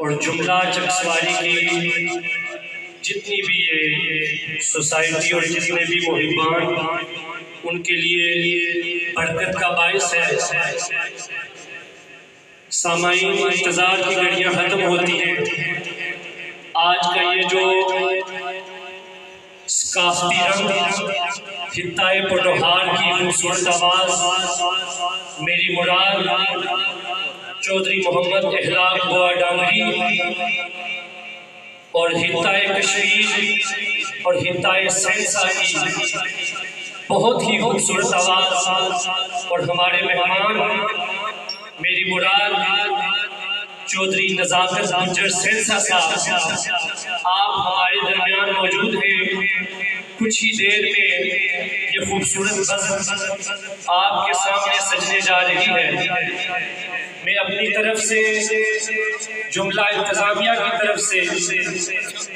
और जुमला चकसवारी की जितनी भी ये सोसाइटी और जितने भी मुहिबान, उनके लिए बरकत का बाइस है। सामाईन, इंतज़ार की घड़ियाँ ख़त्म होती हैं। आज का ये जो काफ़ी रंग हित्ताए पटोहार की खूबसूरत आवाज़ मेरी मुराद चौधरी मोहम्मद इखलाक बुआ डांगरी और हित्ताए कश्मीर और हित्ताए सेंसा की बहुत ही खूबसूरत आवाज़ और हमारे मेहमान मेरी मुराद चौधरी नज़ाकत गुज्जर सेंसा साहब, आप हमारे दरमियान मौजूद हैं। कुछ ही देर में ये खूबसूरत गज़ल आपके सामने सजने जा रही है। मैं अपनी तरफ से, जुमला इंतज़ामिया की तरफ से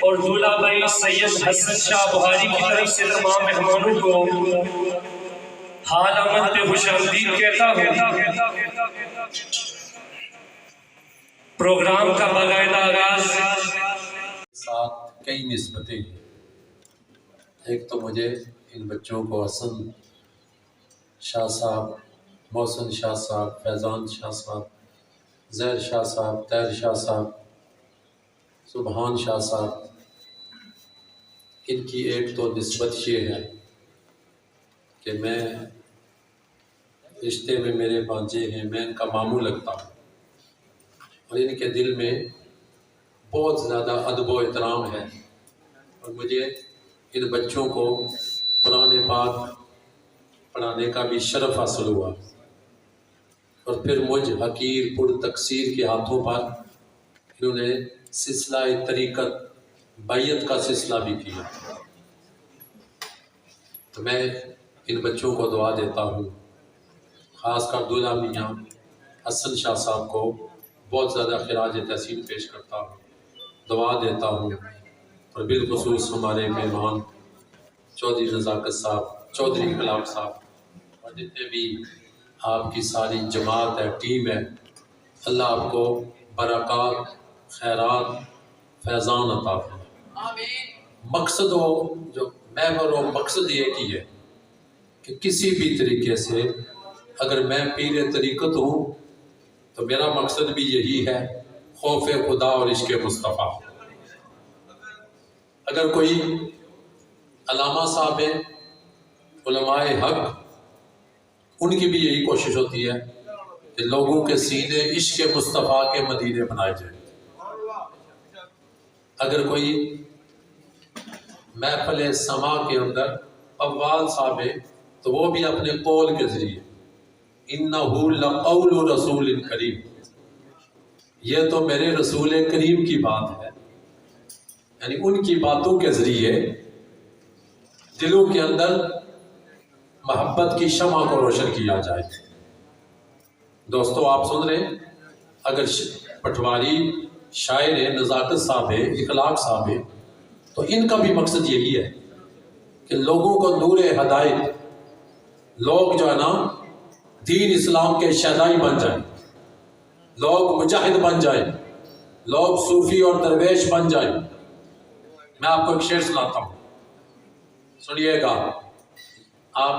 और दूल्हा भाई सैयद हसन शाह बुहारी की तरफ से तमाम मेहमानों को हाल आमद पे खुशामदीद कहता हूँ। प्रोग्राम का बाकायदा आगाज साथ कई निस्बतें हैं। एक तो मुझे इन बच्चों को हसन शाह साहब, मोहसिन शाह साहब, फैज़ान शाह साहब, ज़हर शाह साहब, तैर शाह साहब, सुबहान शाह साहब, इनकी एक तो निस्बत ये है कि मैं रिश्ते में मेरे भांजे हैं, मैं इनका मामू लगता हूँ और इनके दिल में बहुत ज़्यादा अदब व एहतराम है। और मुझे इन बच्चों को कुरान पाक पढ़ाने का भी शरफ़ हासिल हुआ और फिर मुझ हकीर पुर तकसीर के हाथों पर इन्होंने सिलसिला तरीक़त बैयत का सिलसिला भी किया। तो मैं इन बच्चों को दुआ देता हूँ, ख़ासकर दूल्हा मियाँ हसन शाह साहब को बहुत ज़्यादा खिराज तहसीन पेश करता हूँ, दुआ देता हूँ। और बिलखुसूस हमारे मेहमान चौधरी नज़ाकत साहब, चौधरी इखलाक साहब और जितने भी आपकी सारी जमात है, टीम है, अल्लाह आपको बरक़ात, खैरात, फैज़ान अता फरमाए। मकसद हो जो महवर हो, मकसद एक ही है कि किसी भी तरीके से अगर मैं पीर तरीक़त हूँ तो मेरा मकसद भी यही है, खौफ खुदा और इश्क़ मुस्तफ़ा। अगर कोई अल्लामा साहब है, उलमाए हक, उनकी भी यही कोशिश होती है कि लोगों के सीने इश्क़ मुस्तफ़ा के मदीने बनाए जाए। अगर कोई महफ़िल समा के अंदर अव्वाल साहब है तो वो भी अपने कौल के ज़रिए इन्नहु लक़ौलु रसूलिन करीम, यह तो मेरे रसूल करीम की बात है, यानी उनकी बातों के ज़रिए दिलों के अंदर मोहब्बत की शमा को रोशन किया जाए। दोस्तों आप सुन रहे हैं, अगर पटवारी शायर है, नज़ाकत साहब है, इखलाक साहब है, तो इनका भी मकसद यही है कि लोगों को नूर हदायत, लोग जो है ना दीन इस्लाम के शहदाई बन जाए, लोग मुजाहिद बन जाए, लोग सूफ़ी और दरवेश बन जाए। मैं आपको एक शेर सुनाता हूँ, सुनिएगा। आप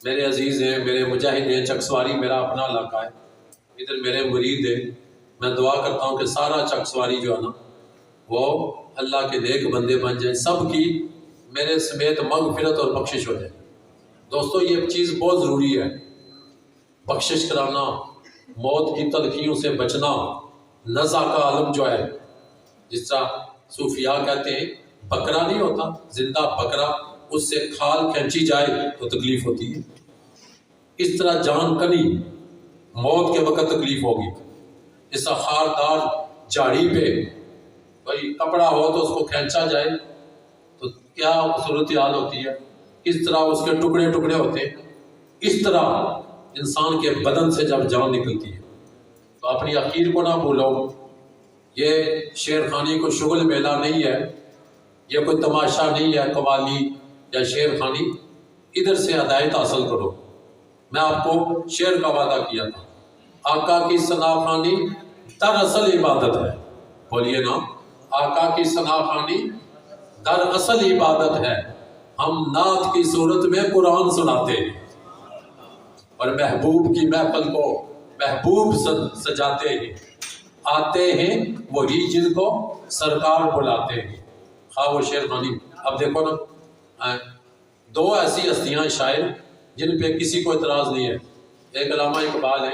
मेरे अजीज़ हैं, मेरे मुजाहिद हैं, चकसवारी मेरा अपना इलाका है, इधर मेरे मुरीद हैं। मैं दुआ करता हूँ कि सारा चकसवारी जो है ना वो अल्लाह के नेक बंदे बन जाए, सब की मेरे समेत मगफिरत और बख्शिश हो जाए। दोस्तों ये चीज़ बहुत ज़रूरी है, बख्शिश कराना, मौत की तलखियों से बचना, नज़ा का आलम जो है, जिस तरह सूफिया कहते हैं बकरा नहीं होता, जिंदा बकरा, उससे खाल खींची जाए तो तकलीफ होती है, इस तरह जान कनी मौत के वक़्त तकलीफ होगी। इस खारदार झाड़ी पे भाई कपड़ा हो तो उसको खींचा जाए तो क्या सूरत हाल होती है, किस तरह उसके टुकड़े टुकड़े होते हैं, इस तरह इंसान के बदन से जब जान निकलती है। तो अपनी आखिर को ना भूलो, ये शेर खानी को शुगल मेला नहीं है, ये कोई तमाशा नहीं है कवाली या शेर खानी, इधर से हदायत हासिल करो। मैं आपको शेर का वादा किया था, आका की सना खानी दरअसल इबादत है, बोलिए ना। आका की सनाखानी दरअसल इबादत है, हम नात की सूरत में कुरान सुनाते हैं और महबूब की महफल को महबूब सजाते हैं। आते हैं वही जिनको सरकार बुलाते हैं। हाँ वो शेर खानी। अब देखो ना, दो ऐसी हस्तियां शायर जिन पे किसी को इतराज़ नहीं है। एक अल्लामा इकबाल है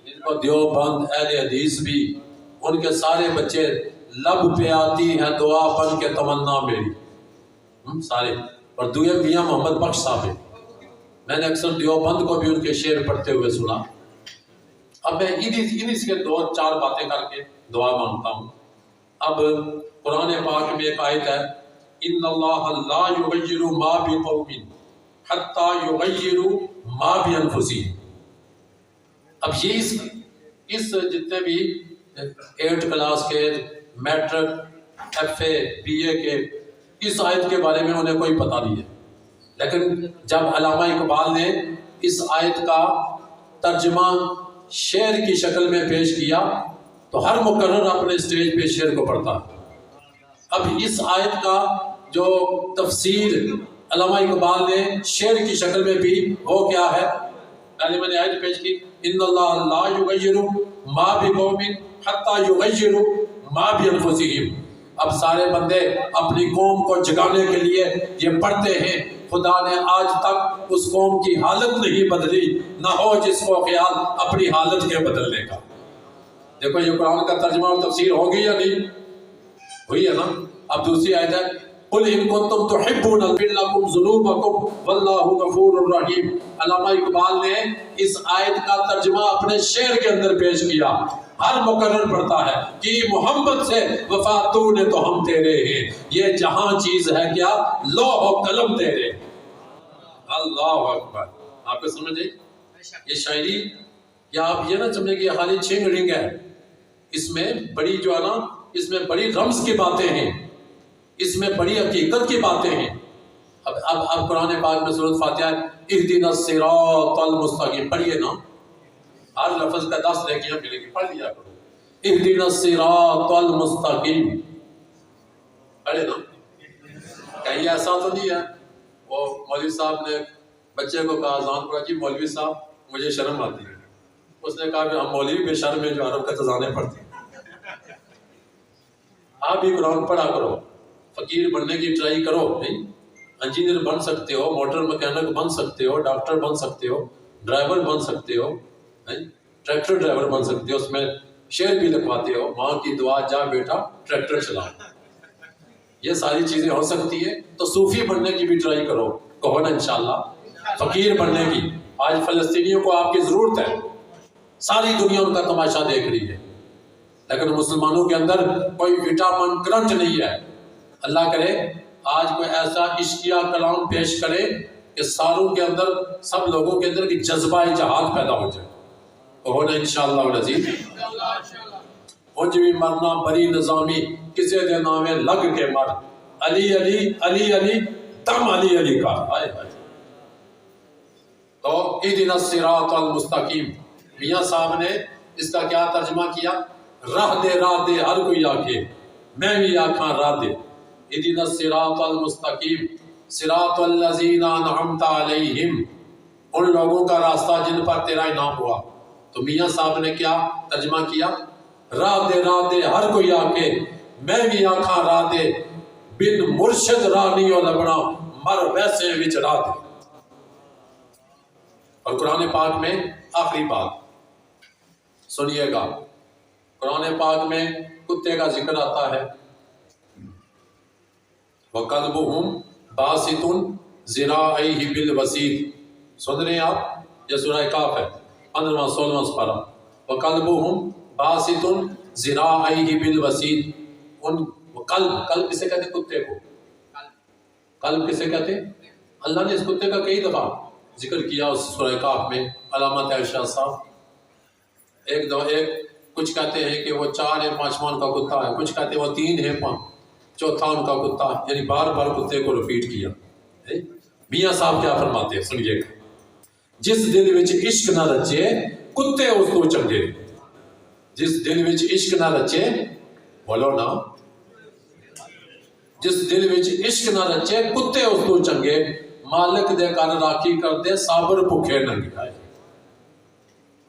जिनको देवबंद अहले हदीस भी, उनके सारे बच्चे लब पे आती है दुआ बन के तमन्ना मेरी, सारे। और दुए मियाँ मोहम्मद बख्श साहब है, मैंने अक्सर देवबंद को भी उनके शेर पढ़ते हुए सुना। अब मैं इन्हीं से दो चार बातें करके दुआ मांगता हूँ। अब कुरान पाक में एक आयत है, इन्नल्लाह ला युगय्यिरु मा बिक़ौमिन हत्ता युगय्यिरु मा बिअनफुसिहिम। अब ये इस जितने भी 8th क्लास के, मैट्रिक, FA, BA के, इस आयत के बारे में उन्हें कोई पता नहीं है। लेकिन जब अल्लामा इकबाल ने इस आयत का तर्जमा शेर की शक्ल में पेश किया तो हर मुकर्रर अपने स्टेज पे शेर को पढ़ता है। अब इस आयत का जो तफसीर अल्लामा इकबाल ने शेर की शक्ल में भी, वो क्या है? पहले मैंने आयत पेश की, इन्नल्लाह ला युगय्यिरु मा बिक़ौमिन हत्ता युगय्यिरु मा बिअनफुसिहिम। अब सारे बंदे अपनी कौम को जगाने के लिए ये पढ़ते हैं, खुदा ने आज तक उस कौम की हालत नहीं बदली, ना हो जिसको ख्याल अपनी हालत के बदलने का। देखो ये कुरान का तर्जुमा और तफसीर होगी या नहीं हुई है ना। अब दूसरी आयत है, कुल इन कुंतुम तुहिब्बूना लकुम ज़ुनूबकुम वल्लाहु गफूरुर रहीम। अल्लामा इकबाल ने इस आयत का तर्जुमा अपने शेर के अंदर पेश किया। हर मुकर्रर पढ़ता है कि मोहब्बत से वफा तूने तो हम तेरे हैं, ये जहां चीज है क्या लौह कलम तेरे। अल्लाह अकबर। आपको समझ आई ये शायरी? या आप ये ना समझे कि खाली छिंग रिंग है, इसमें बड़ी जो है ना, इसमें बड़ी रम्ज की बातें हैं, इसमें बड़ी हकीकत की बातें हैं। अब कुरान पाक में सूरत फातिहा इहदिनस सिरातल मुस्तकीम पढ़िए ना, हर लफ्ज का 10 नेकियां मिलेगी, पढ़ लिया करो। इहदिनस सिरातल मुस्तकीम पढ़े ना। कहीं ऐसा तो नहीं है वो मौलवी साहब ने बच्चे को कहा, अज़ान पढ़ा, जी मौलवी साहब मुझे शर्म आती है। उसने कहा कि हम मौलवी बेशर्म में जो अरब का तज़ाने पढ़ते हैं। आप भी कुरान पढ़ा करो, फकीर बनने की ट्राई करो। नहीं, इंजीनियर बन सकते हो, मोटर मैकेनिक बन सकते हो, डॉक्टर बन सकते हो, ड्राइवर बन सकते हो, ट्रैक्टर ड्राइवर बन सकते हो, उसमें शेर भी लिखवाते हो, माँ की दुआ जा बेटा ट्रैक्टर चलाओ। ये सारी चीजें हो सकती है। तो सूफी बनने की भी ट्राई करो, कहो ना इंशाल्लाह। फकीर बनने की आज फलस्तीनियों को आपकी जरूरत है, सारी दुनिया उनका तमाशा देख रही है, लेकिन मुसलमानों के अंदर कोई विटामिन करंट नहीं है। अल्लाह करे आज कोई ऐसा इश्किया कलाम पेश करे कि सारों के अंदर, सब लोगों के अंदर की जज्बा जहाद पैदा हो जाए, कहो ना इंशाअल्लाह अज़ीज़। उंज भी मरना बरी निजामी किसे दे नामे लग के मर, अली अली अली अली दम अली अली का। तो इहदिनस सिरातल मुस्तकीम, मियाँ साहब ने इसका क्या तर्जुमा किया? राह दे हर कोई आके, मैं भी आखा राह दे। इहदिनस सिरातल मुस्तकीम सिरातल लज़ीना अनअमता अलैहिम, उन लोगों का रास्ता जिन पर तेरा इनाम हुआ। तो मियाँ साहब ने क्या तर्जुमा किया? राह दे हर कोई आके, मैं भी आखा राह दे, बिन मुर्शिद रानी और लबना मर वैसे विच राह दे। और कुरान पाक में आखिरी बात सुनिएगा, कुरान पाक में कुत्ते का जिक्र आता है, वकल्बुहुम बासितुन ज़िराइहि बिल वसीद। सुन रहे हैं आप? ये सूरह काफ है, 15वां 16वां पारा। वकल्बुहुम बासितुन ज़िराइहि बिल वसीद। उन कल्ब किसे कहते? कुत्ते को। कल्ब किसे कहते? अल्लाह ने इस कुत्ते का कई दफा जिक्र किया उस सूरह काफ में। अल्लामा इरशाद साहब एक कुछ कहते हैं कि वो 4 है 5वां का कुत्ता है, कुछ कहते हैं वो 3 है 5 चौथा उनका कुत्ता, यानी बार बार कुत्ते को रिपीट किया। मियाँ साहब क्या फरमाते हैं सुनिएगा, जिस दिल विच इश्क ना रचे कुत्ते उस तो चंगे, जिस दिल विच इश्क ना रचे बोलो ना। जिस दिल विच इश्क न रचे कुत्ते उस तो चंगे, मालिक दे कर राखी कर दे साबर भुखे नंगे आए।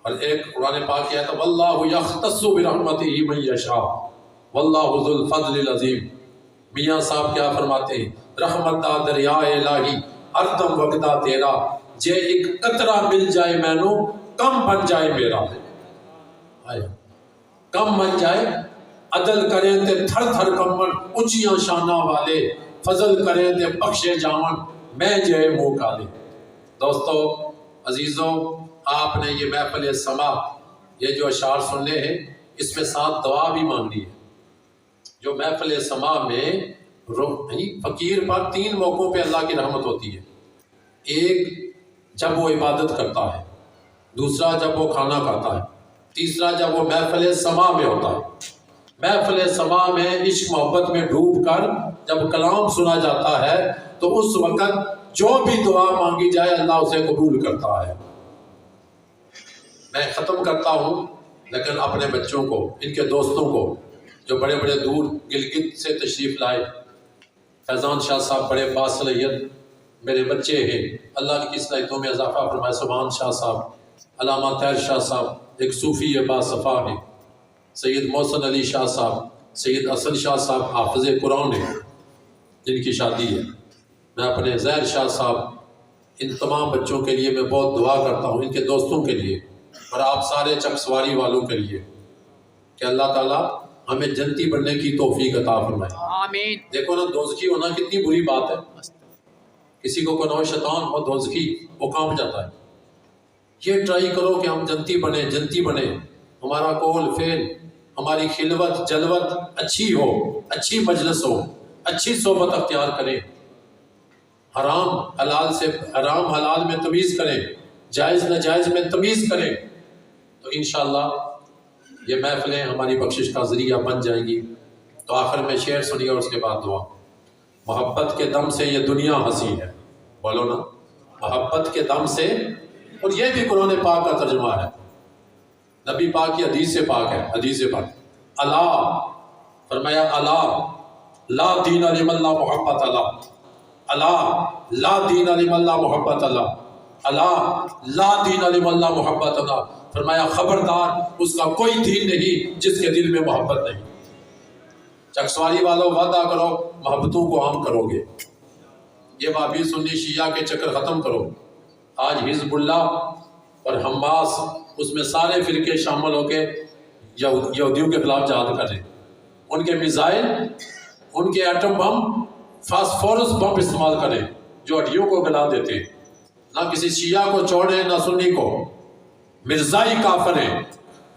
और एक कुरान पाक किया तो वल्लाहु यख्तस्सु बिरहमतिही मन यशा वल्लाहु ज़ुल फज़लिल अज़ीम। मियाँ साहब क्या फरमाते हैं, रहमत दा दरिया इलाही हरदम वगदा तेरा, जे एक कतरा मिल जाए मैनू कम बन जाए मेरा। आया कम बन जाए, अदल करें ते थर थर कमन, ऊंचियां शाना वाले फजल करें ते बख्शे जावन, मैं जय मुँह काले। दोस्तों अजीज़ों, आपने ये महफिल समा, ये जो अशार सुनने हैं, इसमें साथ दुआ भी मांगनी है। जो महफिल समा में फ़कीर पर 3 मौक़ों पे अल्लाह की रहमत होती है। एक जब वो इबादत करता है, दूसरा जब वो खाना खाता है, तीसरा जब वो महफिल समा में होता है। महफिल समा में इश्क मोहब्बत में डूब कर जब कलाम सुना जाता है तो उस वक़्त जो भी दुआ मांगी जाए अल्लाह उसे कबूल करता है। मैं ख़त्म करता हूँ, लेकिन अपने बच्चों को, इनके दोस्तों को जो बड़े बड़े दूर गिलगित से तशरीफ़ लाए, फैज़ान शाह साहब बड़े बासलाहियत मेरे बच्चे हैं, अल्लाह की सलाहियतों में इजाफ़ा फरमाए। सुभान शाह साहब, अल्लामा तैर शाह साहब एक सूफ़ी बासफ़ा हैं, सैयद मोहसिन अली शाह साहब, सैयद असल शाह साहब हाफ़िज़ कुरान हैं जिनकी शादी है। मैं अपने ज़हर शाह साहब, इन तमाम बच्चों के लिए मैं बहुत दुआ करता हूँ, इनके दोस्तों के लिए और आप सारे चकसवारी वालों के लिए कि अल्लाह ताला हमें जन्नती बनने की तौफीक अता फरमाए। आमीन। देखो ना, दोज़खी होना कितनी बुरी बात है। किसी को कोई शैतान हो दोज़खी, वो कांप जाता है। ये ट्राई करो कि हम जन्नती बने, जन्नती बने, हमारा कौल फेल, हमारी खिलवत जलवत अच्छी हो, अच्छी मजलिस हो, अच्छी सोबत अख्तियार करें, हराम हलाल से, हराम हलाल में तमीज़ करें, जायज़ नाजायज़ में तमीज़ करें, तो इंशाअल्लाह ये महफिलें हमारी बख्शिश का ज़रिया बन जाएंगी। तो आखिर में शेर सुनिए और उसके बाद दुआ। मोहब्बत के दम से ये दुनिया हंसी है, बोलो ना, मोहब्बत के दम से। और ये भी कुरान पाक का तर्जुमा है, नबी पाक की हदीस से पाक है, हदीस से पाक। अला फरमाया, अला ला दीन लिमल्ला मोहब्बत अला, अला ला दीन लिमल्ला मोहब्बत अला, अला ला दीन लिमल्ला मोहब्बत अला। फरमाया खबरदार, उसका कोई दीन नहीं जिसके दिल में मोहब्बत नहीं। चकसवारी वालों, वादा करो मोहब्बतों को आम करोगे। ये वाबी सुन्नी शिया के चक्कर ख़त्म करो। आज हिज़्बुल्लाह और हमास, उसमें सारे फ़िरके शामिल होके यहूदियों के खिलाफ जहाद कर रहे हैं। उनके मिसाइल, उनके एटम बम, फास्फोरस बम इस्तेमाल करें जो हड्डियों को गला देते हैं। ना किसी शिया को छोड़े ना सुन्नी को, मिर्ज़ाई काफिर हैं,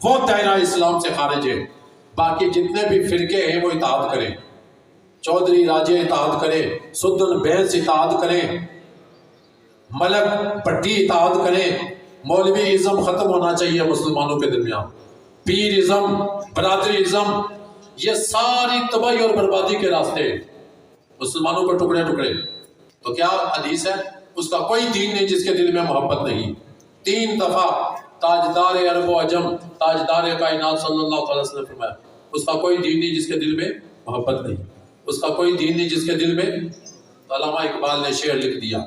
वो दायरा इस्लाम से खारिज है। बाकी जितने भी फ़िरके हैं वो इताअत करें, चौधरी राजे इताअत करें, सुद्दन बैस इताअत करें, मलक भट्टी इताअत करें। मौलवी इज़्म ख़त्म होना चाहिए मुसलमानों के दरमियान। पीर इज़्म, बरादरी इज़्म, ये सारी तबाही और बर्बादी के रास्ते हैं, मुसलमानों को टुकड़े टुकड़े। तो क्या हदीस है, उसका कोई दीन नहीं जिसके दिल में मोहब्बत नहीं। 3 दफ़ा ताजदार अरब व अजम, ताजदार कायनात सल्लल्लाहु अलैहि वसल्लम फरमाया, उसका कोई दीन नहीं जिसके दिल में मोहब्बत नहीं, उसका कोई दीन नहीं जिसके दिल में। तो अल्लामा इकबाल ने शेर लिख दिया,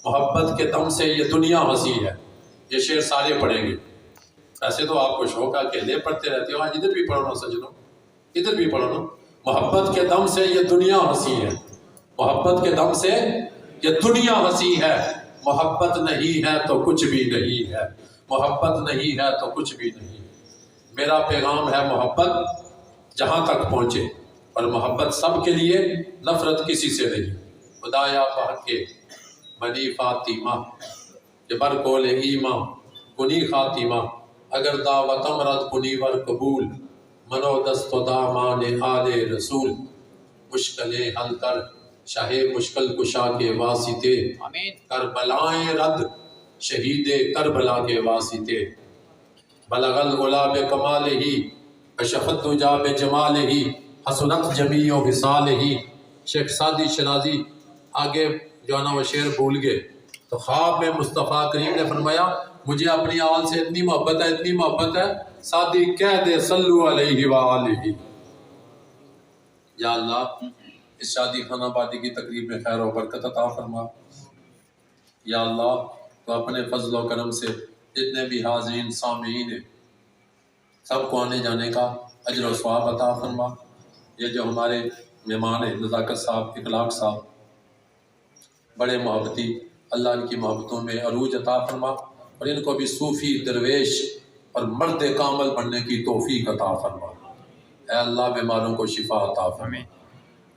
मोहब्बत के दम से ये दुनिया हंसी है। ये शेर सारे पढ़ेंगे। वैसे तो आपको शौक है, अकेले पढ़ते रहते हो, आज इधर भी पढ़ो ना सजनों, इधर भी पढ़ो ना। मोहब्बत के दम से ये दुनिया हंसी है, मोहब्बत के दम से ये दुनिया हंसी है। मोहब्बत नहीं है तो कुछ भी नहीं है, मोहब्बत नहीं है तो कुछ भी नहीं। मेरा पैगाम है मोहब्बत जहाँ तक पहुँचे, और मोहब्बत सब के लिए, नफ़रत किसी से नहीं। खुदाया के बनी फातिमा के बर कोले ईमा कुनी खातिमा, अगर दावतम रद कुनी वर कबूल, मनो दस्तो दामान आले रसूल। मुश्किलें हल कर शाहे मुश्किल कुशा के वासिते, करबलाएं रद शहीदे करबला के वासिते। बलगल गुलाब कमाल ही कशफत जाब जमाल ही, हसनत जमीओ विसाल ही। शेख सादी शराजी आगे जो है ना वो शेर भूल गए, तो ख्वाब में मुस्तफ़ा करीम ने फरमाया, मुझे अपनी आल से इतनी मोहब्बत है, इतनी मोहब्बत है, सादी कह दे सल्लु अलैहि व आलिही। या अल्लाह इस शादी खानाबादी की तकरीब में खैर और बरकत अता फरमा। या अल्लाह तो अपने फजल व करम से जितने भी हाज़रीन सामीन हैं सबको आने जाने का अजर व सवाब अता फरमा। ये जो हमारे मेहमान हैं नज़ाकत साहब, इखलाक साहब, बड़े मोहब्बती, अल्लाह इनकी मोहब्बतों में अरूज अता फरमा और इनको भी सूफ़ी दरवेश और मर्द कामल बनने की तौफीक अता फरमा। ऐ अल्लाह बीमारों को शिफा अता फरमा।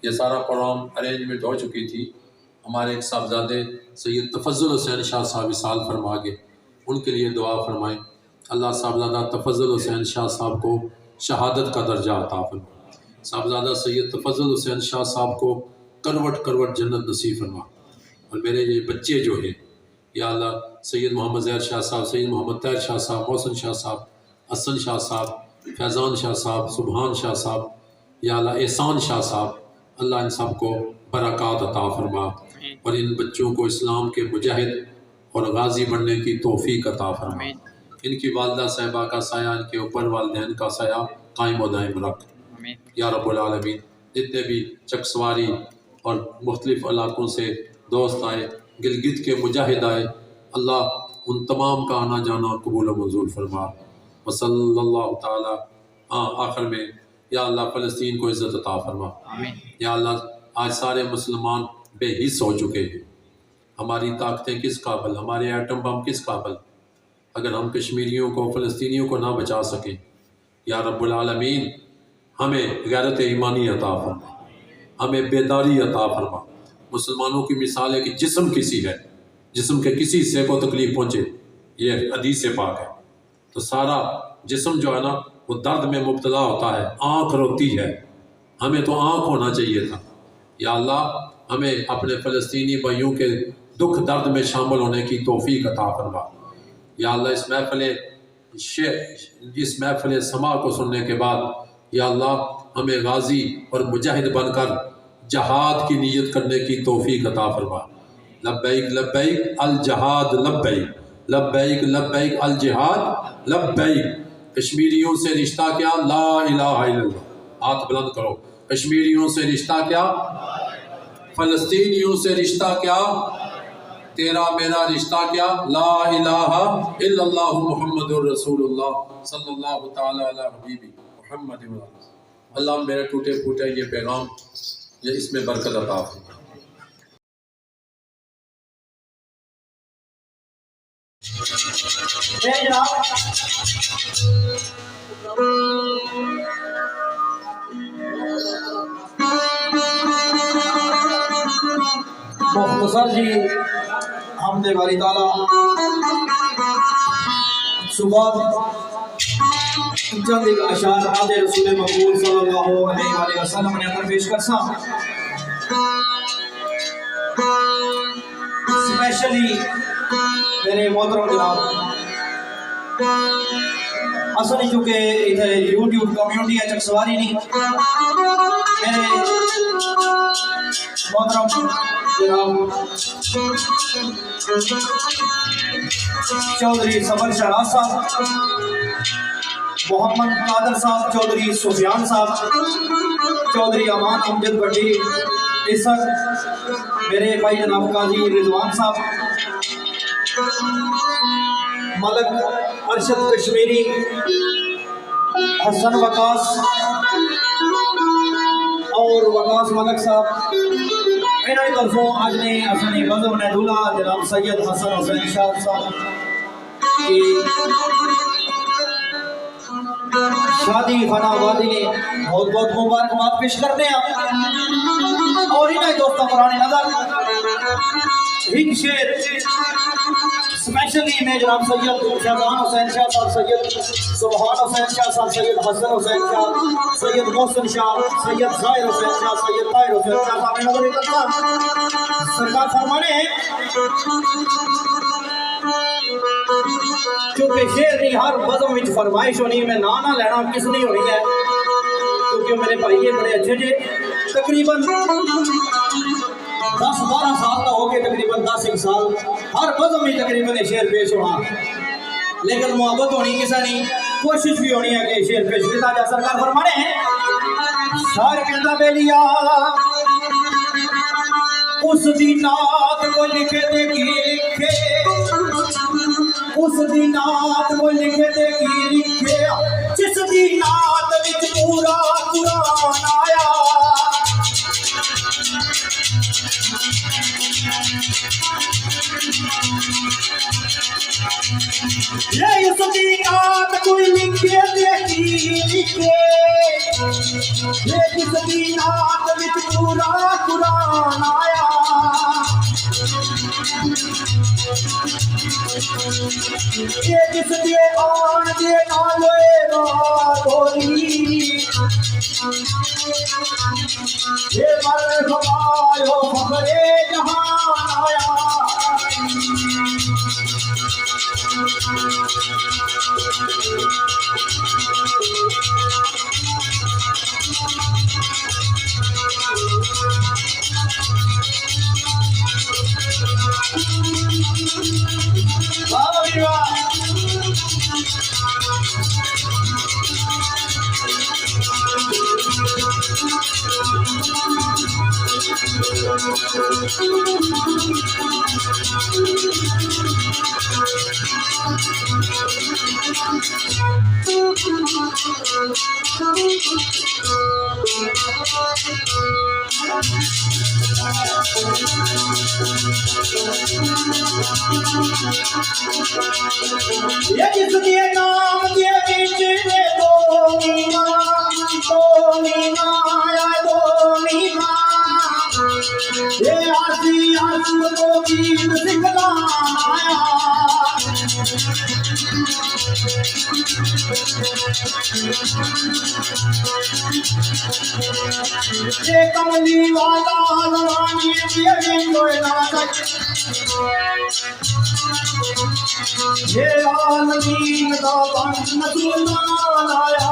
ये सारा प्रोग्राम अरेंजमेंट हो चुकी थी। हमारे एक साहबजादे सैयद तफज़्ज़ुल हुसैन शाह साहब विसाल फरमा गए, उनके लिए दुआ फरमाएँ। अल्लाह साहबजादा तफज़्ज़ुल हुसैन शाह साहब को शहादत का दर्जा अता फरमा। साहबजादा सैयद तफज़्ज़ुल हुसैन शाह साहब को करवट करवट जन्नत नसीब फरमा। और मेरे ये बच्चे जो हैं या अल्लाह सैयद मोहम्मद ज़हर शाह साहब, सैयद मोहम्मद तैर शाह साहब, मोहसिन शाह साहब, हसन शाह साहब, फैज़ान शाह साहब, सुबहान शाह साहब, या अल्लाह एहसान शाह साहब, अल्लाह इन सब को बरक़ात अता फरमा और इन बच्चों को इस्लाम के मुजाहिद और गाजी बनने की तौफीक अता फरमा। इनकी वालदा साहिबा का साया इनके ऊपर, वालिदैन का साया कायम व दायम रख या रब्बुल आलमीन। जितने भी चकसवारी और मुख्तलिफ़ इलाक़ों से दोस्त आए, गिलगित के मुजाहिद आए, अल्लाह उन तमाम का आना जाना कबूल व मंजूर फरमा। वसल्लल्लाहु ताला आखिर में या अल्लाह फ़लस्तीन को इज़्ज़त अता फरमा। या अल्लाह आज सारे मुसलमान बेहिस हो चुके हैं। हमारी ताकतें किस काबिल, हमारे एटम बम किस काबिल, अगर हम कश्मीरियों को, फ़लस्तीनियों को ना बचा सकें। या रब्बुल आलमीन हमें गैरत ईमानी अता फरमा, हमें बेदारी अता फरमा। मुसलमानों की मिसाल है कि जिस्म किसी है, जिस्म के किसी हिस्से को तकलीफ़ पहुँचे, ये हदीस पाक है, तो सारा जिस्म जो है ना वो दर्द में मुब्तला होता है, आँख रोती है, हमें तो आँख होना चाहिए था। या अल्लाह हमें अपने फ़लस्तीनी भाइयों के दुख दर्द में शामिल होने की तौफीक अता फरमा। या अल्लाह इस महफ़िल समा को सुनने के बाद या अल्लाह हमें गाजी और मुजाहिद बनकर जहाद की नीयत करने की तौफीक अता फरमा। लब्बैक लब्बैक अल जहाद लब्बैक, लब्बैक लब्बैक अल जिहाद लब्बैक। कश्मीरियों से रिश्ता क्या, ला इलाहा इल्लल्लाह। हाथ बुलंद करो। कश्मीरियों से रिश्ता क्या, फ़लस्तीनियों से रिश्ता क्या, तेरा मेरा रिश्ता क्या, ला इलाहा इल्लल्लाह मुहम्मदुर रसूलुल्लाह सल्लल्लाहु ताला अला हबीबी मुहम्मद। अल्लाह मेरे टूटे फूटे ये पैगाम, ये इसमें बरकत अता फरमा। मुख्तसर जी हमदे बारी ताला सुबह चंद एक अशार आदे रसूल मकबूल सल्लल्लाहु अलैहि वसल्लम ने अंदर पेश करसा। स्पेशली मेरे मोहतरम जनाब असल चूँकि इधर यूट्यूब कम्युनिटी है चकसवारी नहीं, मेरे मोहतरम जनाब चौधरी सफर शहराज साहब, मोहम्मद कादर साहब, चौधरी सुफियान साहब, चौधरी अमान अमजद भट्टी इसर, मेरे भाई जनाब काजी रिजवान साहब, मलक अरशद कश्मीरी, हसन वकास और वकास मलक साहब, इन्होंने तरफों आज ने असनी मज़हब ने दूल्हा जनाब सैयद हसन हुसैन शाह साहब की शादी खानाबादी ने बहुत बहुत मुबारकबाद पेश करते हैं। और इन्हें दोस्तों पुराने नजर एक शेर स्पेशली में जनाब सैयद फैज़ान हुसैन शाह साहब, सैयद सुबहान हुसैन शाह साहब, सैयद हसन हुसैन शाह, सैयद मोहसिन शाह, सैयद ज़ाहिर हुसैन शाह, सैयद ताहिर हुसैन शाह साहब ने नजर रखा। सरकार फरमाने क्योंकि शेर नहीं हर बज़म विच फरमाइश होनी, मैं ना लेना किस नहीं होनी है, क्योंकि मेरे भाई ये बड़े अच्छे थे। तकरीबन 10-12 साल का हो गए, तकरीबन 10 साल हर बज़म में तकरीबन शेर पेश होना, लेकिन मोहब्बत होनी किसी नहीं, कोशिश भी होनी है कि शेर पेश किया जा। सरकार फरमाने सार कहता बेलिया उस दी नात को लिखे ते की लिखे, उस दी नात को लिखे ते की लिखे, जिस दी नात विच पूरा कुरान आया। ये उस दी नात कोई लिखे ते की लिखे, ये जिस दी नात विच पूरा कुरान आया। ये जिस दे आन दे नाले गोरी, ये मर खबायो फखरे जहान आया। ये जिस दिए नाम दिए बीच में दो मीना या दो मीना, ये आसी आसी को गीत सिखलाया। ये कमली वाला नवानी दिए कोई ना ये आलमीन दा बन मुसलमान आया।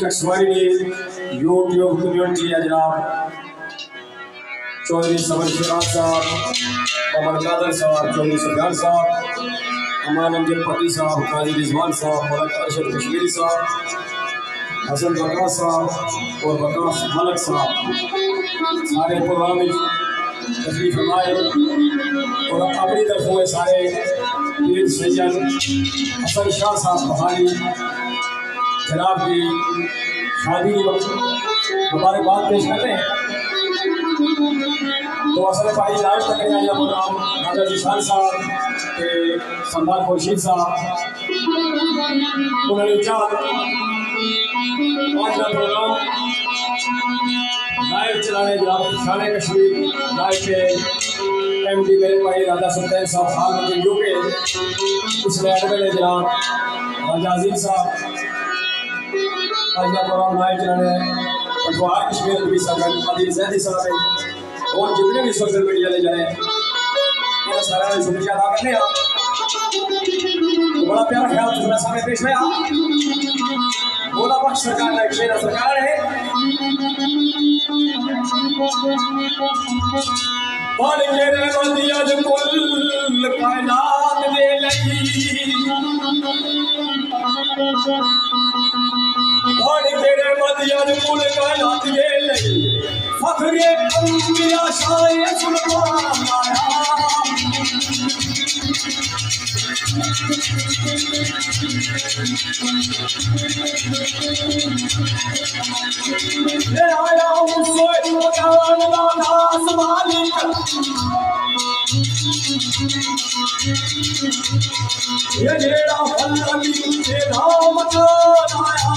चकसवाई यूट्यूब कम्युनिटी है जनाब चौधरी समर शिराज साहब, अमर कादर साहब, चौधरी सुफियान साहब, अमान अमजद पति साहब, काजी रिजवान साहब, मलक अरशद कश्मीरी साहब, हसन बकास साहब और बकास मलक साहब सारे प्रोग्राम में तशरीफ फरमाए। और अपनी तरफों में सारे पीर सैयद हसन शाह साहब बहाली जनाब की शादी मुबारकबाद पेश करते हैं। तो असल भाई लाइव तक आया प्रोग्राम राजा जिशान साहब के सरदार खुर्शीद साहब उन्होंने चाह आज का प्रोग्राम लाइव चलाने जनाब शान कश्मीर लाइव के एमडी मेरे भाई राजा सुल्तान साहब खान के यूके इस एडमिन जनाब राजा अजीम साहब आज का प्रोग्राम लाइव चलाने पटवार कश्मीर की सरकार अदील जैदी साहब है और जितने भी सोशल मीडिया ले जाए इन्हें सारा शुक्रिया अदा करने तो बड़ा प्यारा ख्याल तुम्हारे सामने पेश है। बोला बख्श सरकार का एक शेर सरकार है और तेरे बंदिया जो कुल कायनात दे लगी और तेरे बंदिया जो कुल कायनात दे लगी फखरे अंबिया शाये सुल्तान आया। ले आया हूँ सोए मकान दास मालिक ये जेड़ा फल अभी तेरा मकान आया।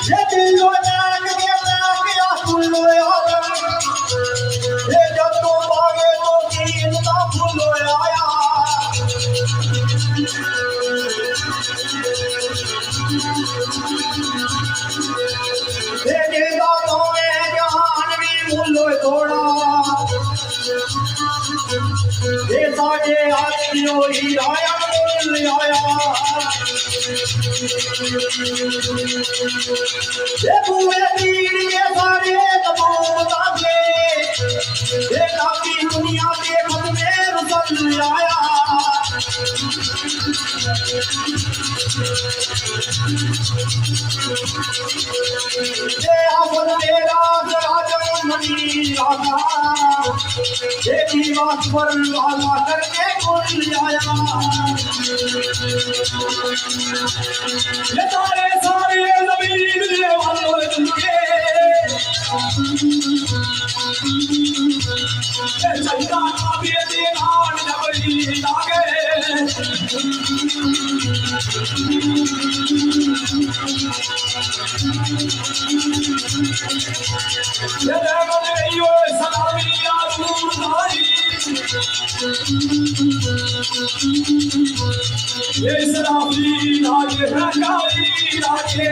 ये दिलो नाक के नाक या फूलो आया ये जब तो मांगे तो दीन ना फूलो आया ये देगा तो मैं जान भी फूलो थोड़ा ये साजे आदमियों ही आया फूल आया ये पूरे पीर के सारे तमाम ताजे ये काफी दुनिया के खत में रुसल आया ये अफल मेरा राजन मनी आका ये दीवार पर वाला करके खुल आया ये सारे सारे ज़मीन दे वालों तुमके ये चलता काबे दे नाल जबरी लागे ये देवने यो सलामी आज़ूदारी ये सलामी लागे हकारी लागे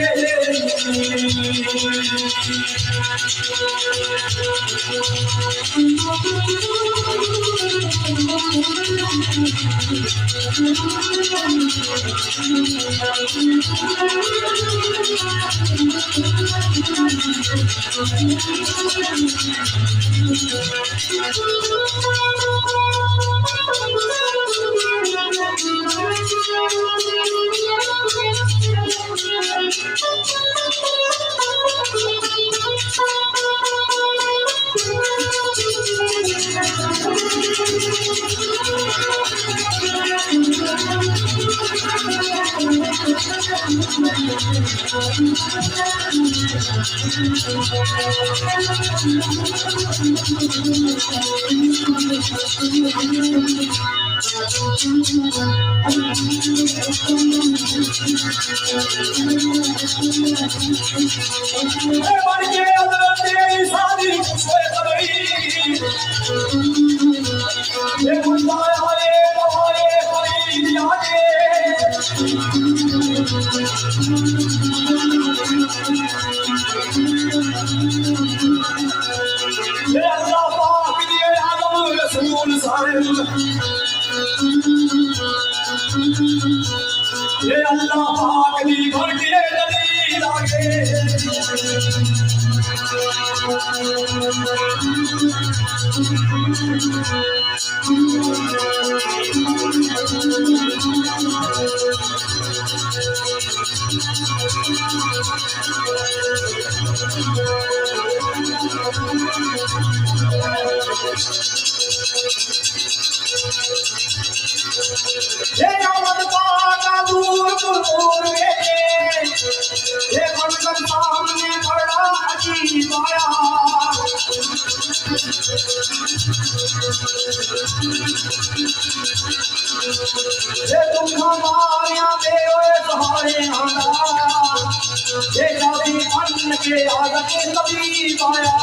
ये अल्लाह पाक दी घर के नदी लागे ये अमद पाक दूर दूर ये मंगल सामने बड़ा अजीब आया ये तुम हमारे पे ओए सहारे आना ये जाती मन के आदत कभी आया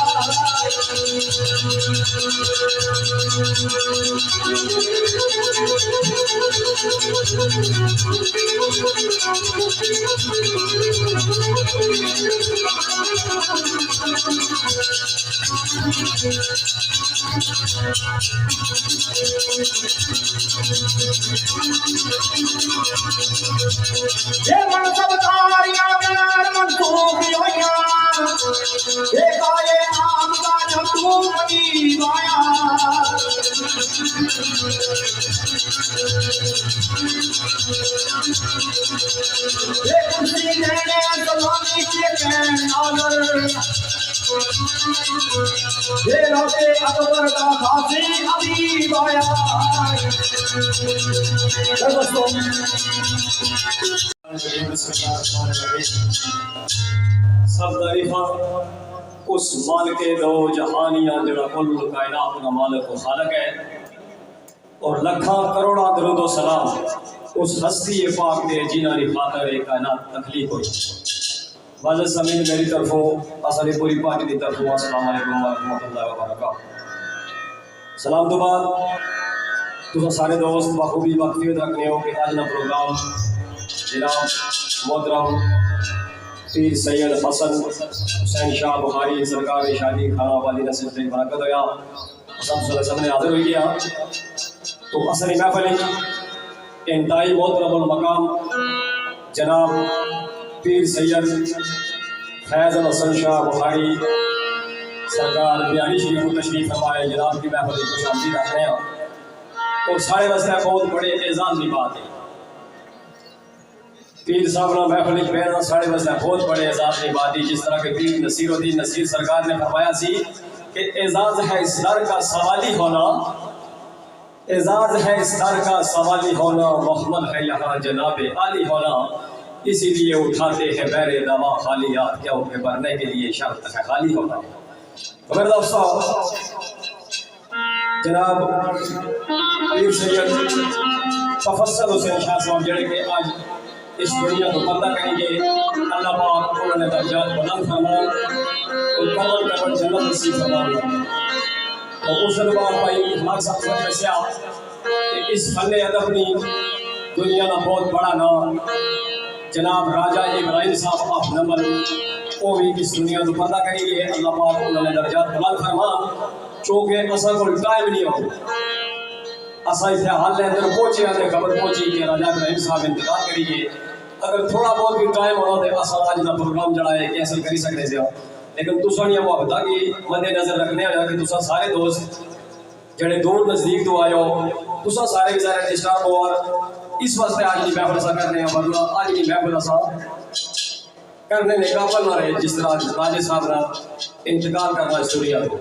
ये मन सब तारियां गैर मनसूखियां ये काये नाम का जब तू नबी आया ये कुर्सी लेने सलामी के नागर ये लौटे अकबर का गाजी हबीब आया। दोस्तों सब तारीफा उस मालिक दो जहानिया जड़ा कुल कायनात का मालिक व खालक है, और लखा करोड़ा दरूद व सलाम उस हस्ती पाक दे जिन्हां दी खातर कायनात तखलीक हुई। वाज़ समीन मेरी तरफों असली पूरी पार्टी की तरफों अस्सलाम वालेकुम व रहमतुल्लाहि व बरकातहू। सलाम तो बाद तुम सारे दोस्त बखूबी वाकफियत रखने हो कि आज ना प्रोग्राम जनाब मोहतरम पीर सैयद हसन हुसैन शाह बुखारी सरकार शादी खाना वाली नस्ल से बरकत होया सब ने हाजिर हुई गया। तो असली महफिल इंतहाई मोहतरम मकाम जनाब पीर सैयद फैज़ हसन शाह बुखारी सरकार बिहारी शरीफ तशरीफ फरमाए। जनाब की महफिल को शामिल रख रहे हैं और सारे वास्ते बहुत बड़े एजाज की बात है। पीर साहब ना महफिल बैठना साढ़े वास्ते बहुत बड़े एजाज की बात है। जिस तरह के पीर नसीरुद्दीन नसीर सरकार ने फरमाया सी कि एजाज है इस दर का सवाली होना, एजाज है इस दर का सवाली होना, मोहम्मद है यहाँ जनाब आली होना, इसीलिए उठाते हैं बैरे दवा खालियात, क्या उनके भरने के लिए शर्त है खाली होना। तो मेरे दोस्तों जनाब पीर सैयद तफस्सल हुसैन शाह साहब जड़े के आज इस दुनिया को पर्दा करेंगे। अल्लाह पाक उन्होंने दर्जात बुलंद फरमाए और कमल कमल जन्नत नसीब फरमाए। तो उस बाद भाई हमारे साथ समस्या कि इस फन अदब ने दुनिया का बहुत बड़ा नाम जनाब राजा इब्राहिम साहब ऑफ नमल वो भी इस दुनिया को पर्दा करेंगे। अल्लाह पाक उन्होंने दर्जात बुलंद फरमा चूँकि असा को टाइम नहीं हो असा इतने हाल अंदर पहुंचे आते खबर पहुंची कि राजा इब्राहिम साहब इंतजार करिए। अगर थोड़ा बहुत भी टाइम होना तो असा आज का प्रोग्राम जड़ा है कैंसिल कर सकते थे, लेकिन तुसा मुहब्बत की मद्देनजर रखने आया कि तुसा सारे दोस्त जड़े दूर नजदीक तो आए हो तुसा सारे बेचारे डिस्टर्ब हो और इस वास्ते आज की महफिल सा करने वरना आज की महफिल सा करने में काबल ना रहे जिस तरह राजे साहब का इंतकाल करना इस दुनिया को।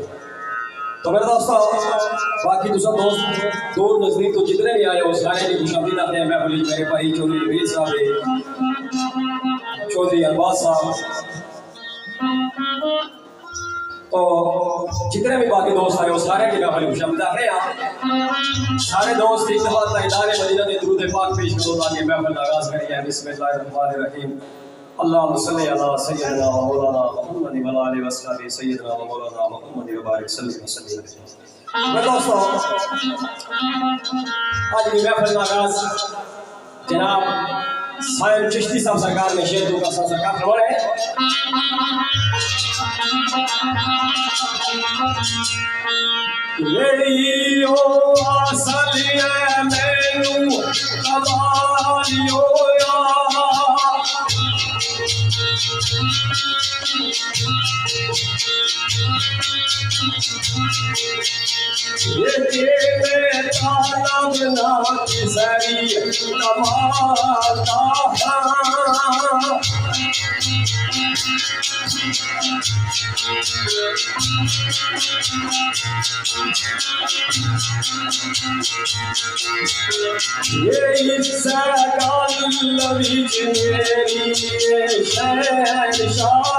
तो मेरे दोस्तों बाकी दूसरा दोस्त दूर नजदीक तो जितने भी आए हो सारे की खुशहाली लाते हैं महफिल। मेरे भाई चौधरी नवीर साहब है, चौधरी अरबाज साहब, तो जितने भी बाकी दोस्त आए हो सारे की महफिल खुशहाली लाते हैं। सारे दोस्त इत्तेफाक ताइदार मदीना के दुरूद पाक पेश करो ताकि महफिल का आगाज करिए। बिस्मिल्लाहिर्रहमानिर्रहीम। अल्लाहुम्मा सल्लि अला सय्यिदिना व मौलाना मुहम्मद व आलिहि व अस्हाबिहि सय्यिदिना व मौलाना मुहम्मद व बारिक सल्लल्लाहु अलैहि वसल्लम। दोस्तों आज की महफिल का आगाज जनाब साहिब चिश्ती साहब सरकार ने शेर का सरकार फरमाया है। रेडियो असलिए मैनू कमालियो ये तालब ना किसरी कमाता ये लवी मेरी शहनशाही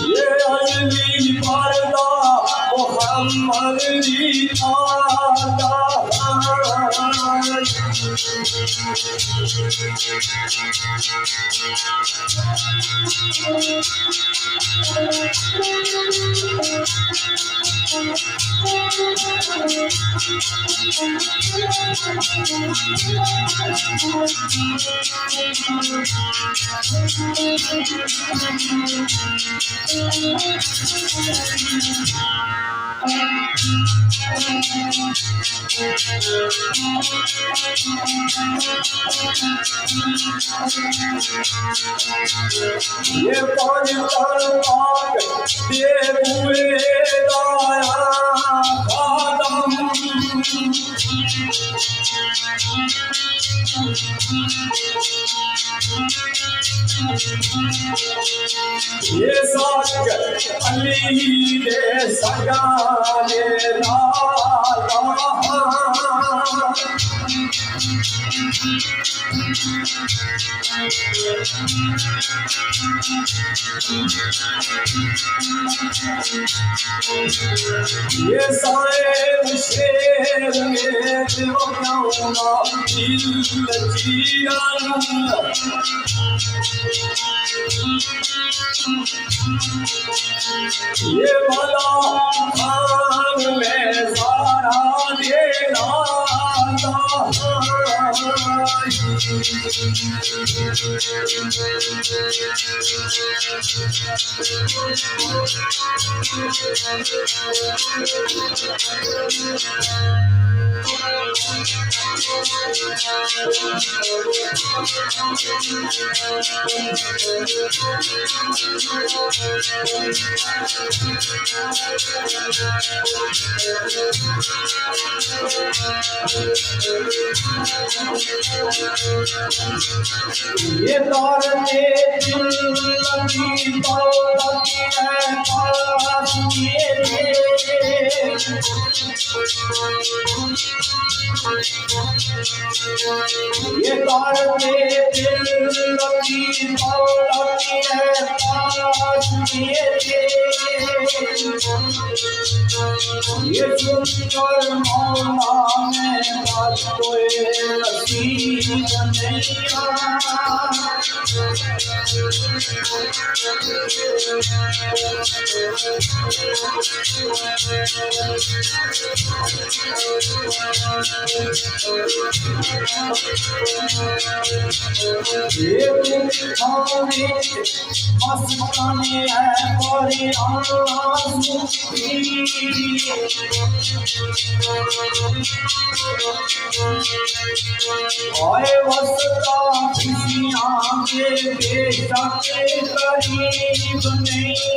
ये अजली पर्दा मोहम्मद जी आता ये पानी पाक दे हुए दाया खादम ये सच अली दे सगाने लाला ये सारे शेर में दिवाना दिल जियान ये भला खान में सारा देना ये दौर में दिल की दौलत है पास ये दौर में दिल की दौलत है पास ये सुनकर मौला में बात कोई नसीब नहीं मस्तानी है बड़ी आए वसता किसी आगे बेटा के करीब नहीं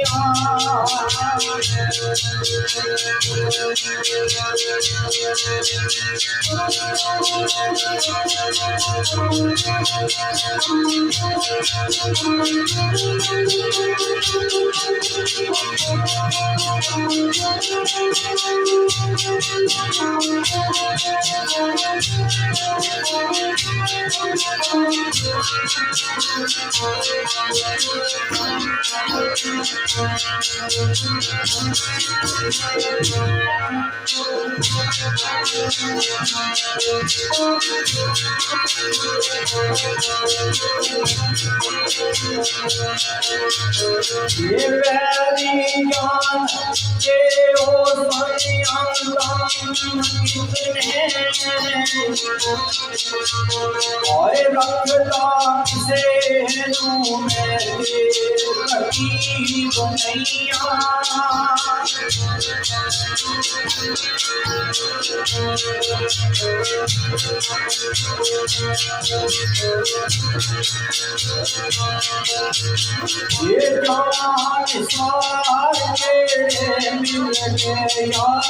ये मेरी जान के ओ और रखता से में करीब नहीं ये जान सार तेरे मिल गए यार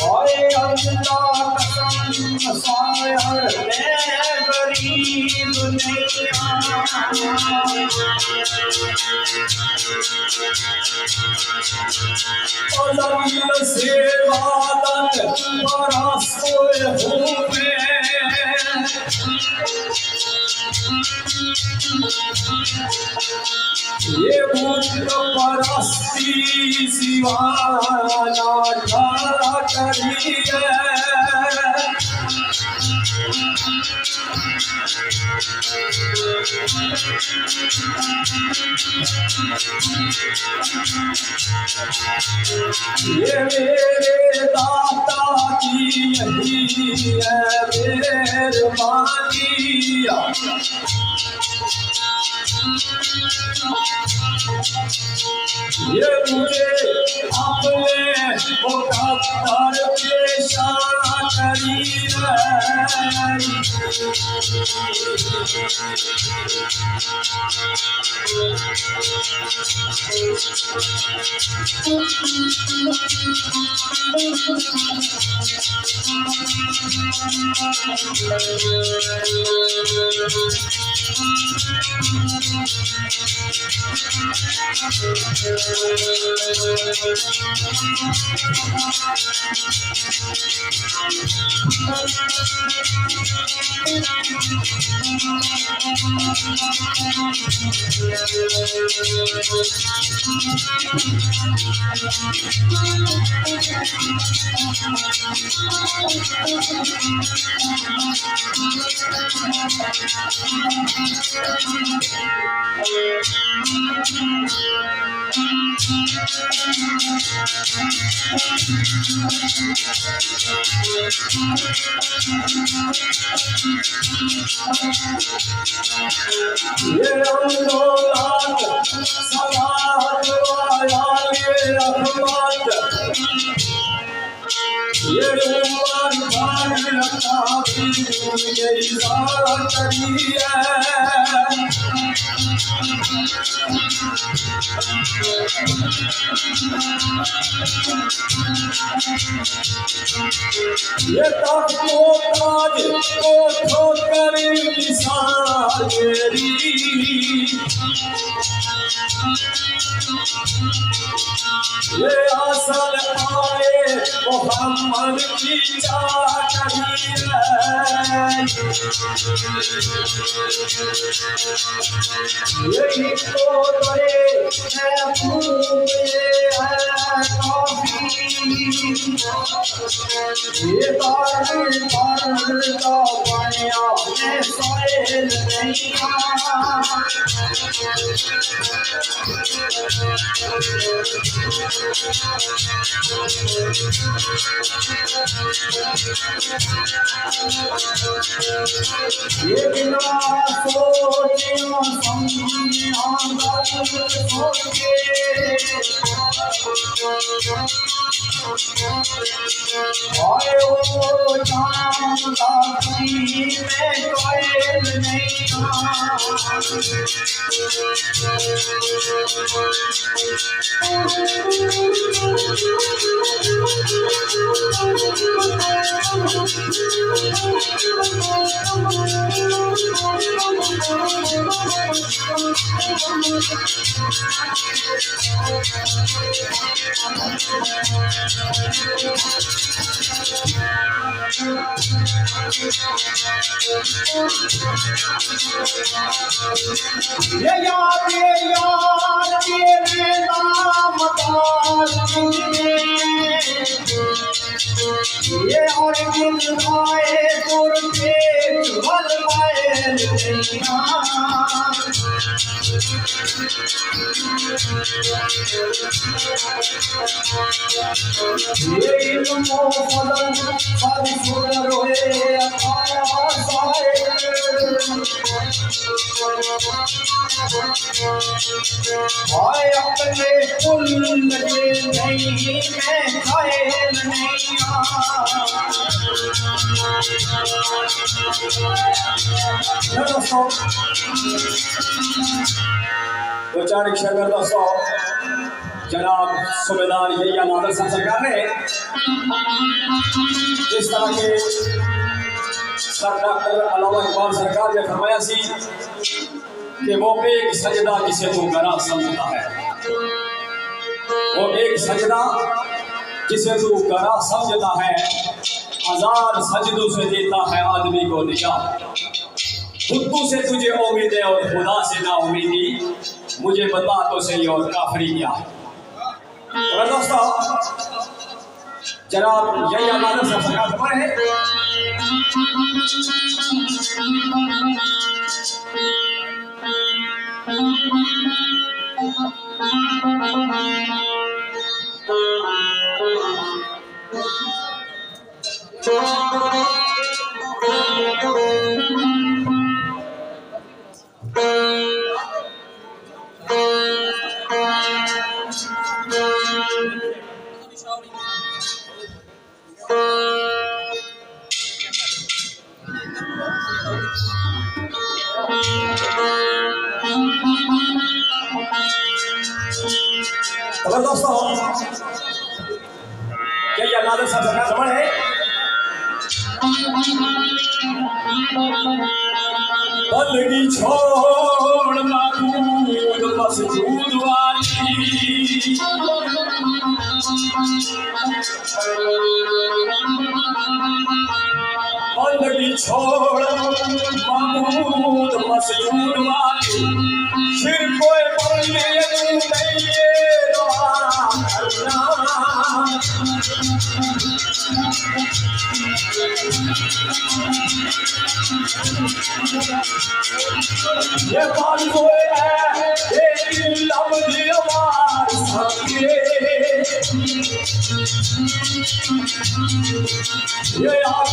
ओए अल्लाह कसम सायर मैं गरीब नहीं ज़मीन से वादन बरसोए हुए ये बुत परस्ती सिवाना ठारा करी है ये मेरे दाता की यही है मेहरबानी ये मुझे अपने मुकद्दर पेशाना करी ये आंदोलन समाज वाले रहमत ये उमर भारत की इज़ारा करी है ये ताको ताज को ठोकर निशान मेरी ये असल आए मोहम्मद की चाकरी है यही तो करे महबूब है काफी ये बार का बनिया में सोयल नहीं ये बिना सोचियों समझियों सोचे आए वो जानता मैं कोयल नहीं ये याद तेरे नाम ये और गिन गाए तुर के भल पाए ये इल्मो फलन फल सुर रोए आसाए आए अपने कुल लगे नहीं मैं घायल नहीं दोस्तों दो चार शगर दोस्तों जनाब सूबेदार यहिया नादर साहब सरकार ने इस तरह के सर डॉक्टर अलावा इकबाल सरकार ने फरमाया सी कि वो एक सजदा जिसे तू गरा समझता है वो एक सजदा जिसे तू गरा समझता है हजार सजदों से देता है आदमी को निजात खुद से तुझे उम्मीद है और खुदा से ना उम्मीदी मुझे बता तो सही और काफरी क्या है। और दोस्तों जनाब यहिया नादर साहब सरकार फरमा रहे हैं खबर दोस्तों क्या ये नादर साहब सरकार समझ है बंदगी छोड़ माबूद मसजूद वाली बंदगी छोड़ माबूद मसजूद वाली फिर कोई बोलने नहीं ये बात कोई है एक लफ्ज़ हमारे सामने ये आप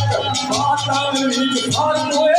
बात नहीं बात कोई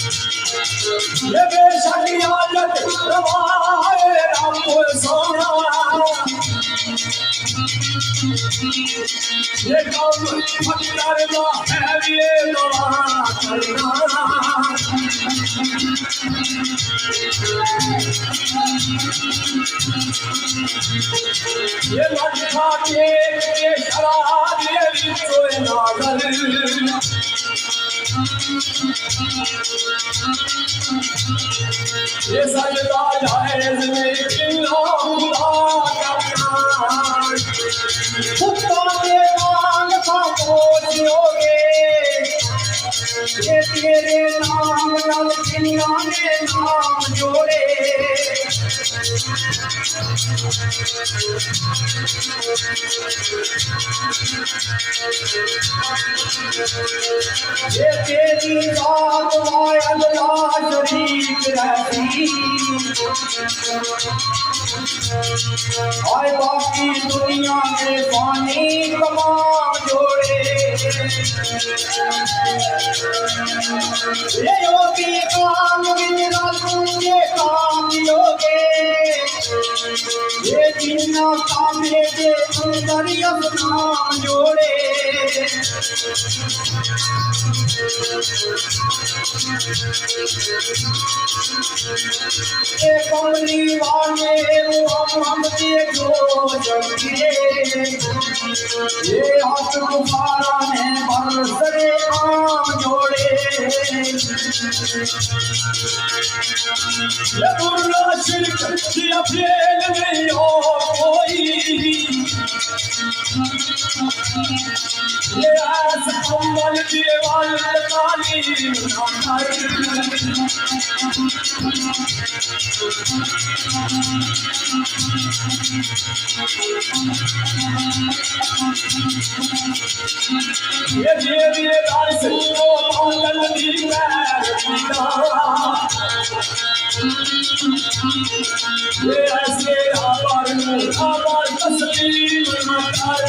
ये बेशक आदत रवाए राम को सोना ये कौन फकर दा है ये दवा करना ये लड़का के शराब ये कोई नागल ये सजदा जायज़ में किन्ना खुदा करना खुदा के नाम का बोलोगे ये तेरे नाम नाल दुनिया ने नाम जोड़े ये तेरी जात माय अल्लाह शरीक रहती आए बाकी दुनिया में पानी तमाम जोड़े ये योगी काम विना तुझे काम योगे ये जिन्ना कामे के अंदर नाम जोड़े ये कमली वाले हम के जो जगे ये हाथ गुब्बारा ने बरसरे आम जोड़े ये बुरा शिरक किया फेल नहीं हो कोई ये ऐसा कम्बल दीवाल काली ये देवी दास को पालन दी ये ऐसे आबार तस्लीम मकार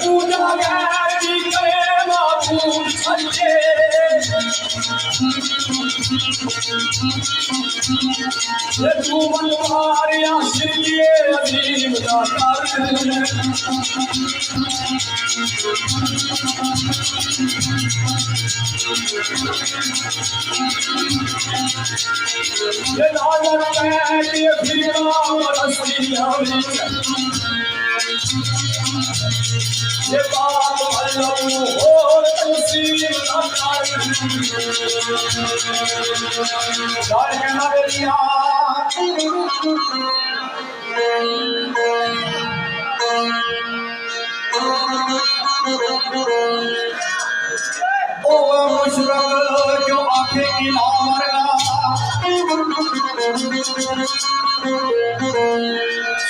पूजा गैरी करे माबूद सच्चे ये तू मनवार यासिर के अजीम दातार ये लालर पैक ये फिरका रस्सी हमी ये बात अल्लाह और तस्वीर दार के नारे लिया ओ मुशरक जो आंखें इला मरगा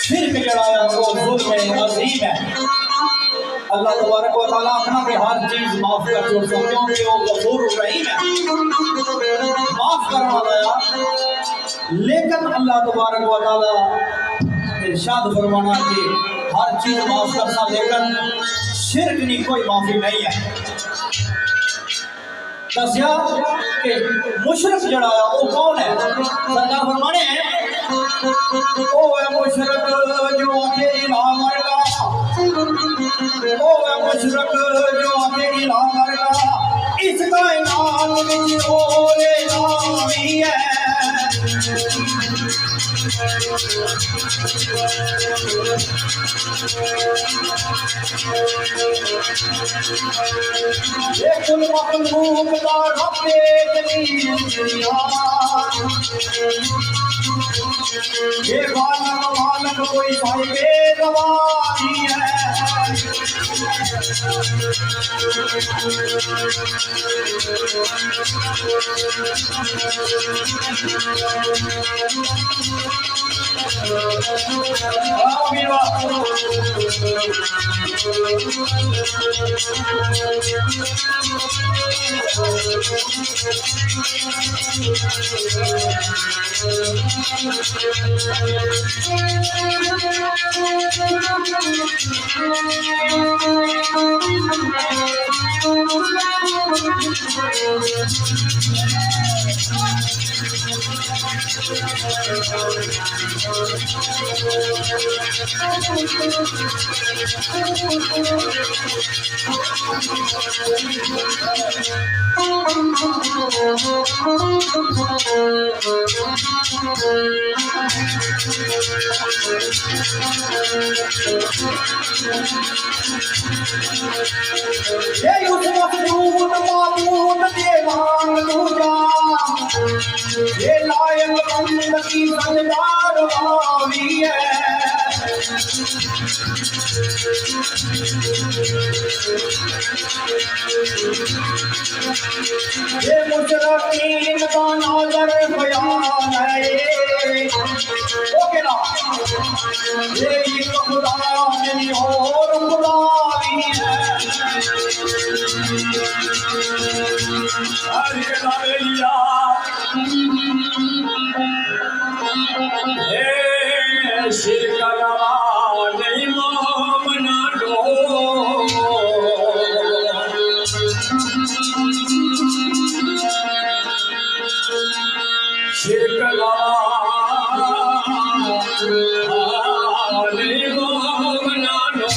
शिरक जड़ाया वो जुल्म अजीम है अल्लाह तबारक व तआला अपना के हर चीज माफ कर छोड़ता क्योंकि वो गफूर रहीम है माफ करने वाला है लेकिन अल्लाह तबारक व तआला इरशाद फरमाना कि हर चीज माफ करना लेकिन शिरक नहीं कोई माफी नहीं है दसिया कि मुशरक जड़ा है वो कौन है सरकार फरमाने हैं ओ है मुशरक जो आके इला मरगा ओ है मुशरक जो आके इला मरगा इस कायनात विच ओरे नामी है ये कुल मखलूक दा रब्बे जलील दुनिया ये मालक कोई साहिबे रवानी है ये यूसुफ दूत माबूद के मांग दूजा ये लायक बंद की सजदार वावी है ये मुशरकीन का नाज़र बयान है ओके ना ये खुदा नहीं और खुदा ही है हर कलालिया हे शिरक गवा नहीं मोमना लो शिरक गवा नहीं मोमना लो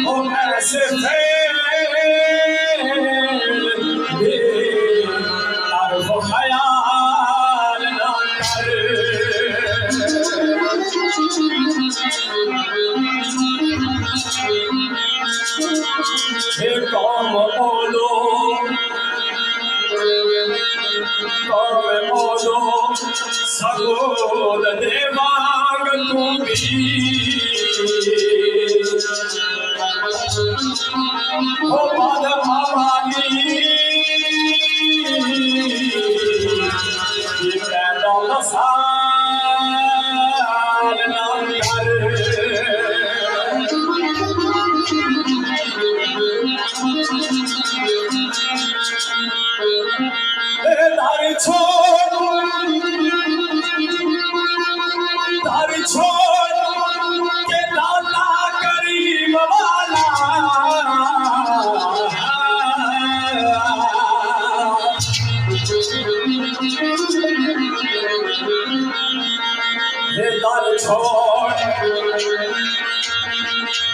ओ ऐसे कौम बोलो सगोल देवांग तुम्ही ओ पद भवानी छोड़ के लाला करीम वाला ये दर छोड़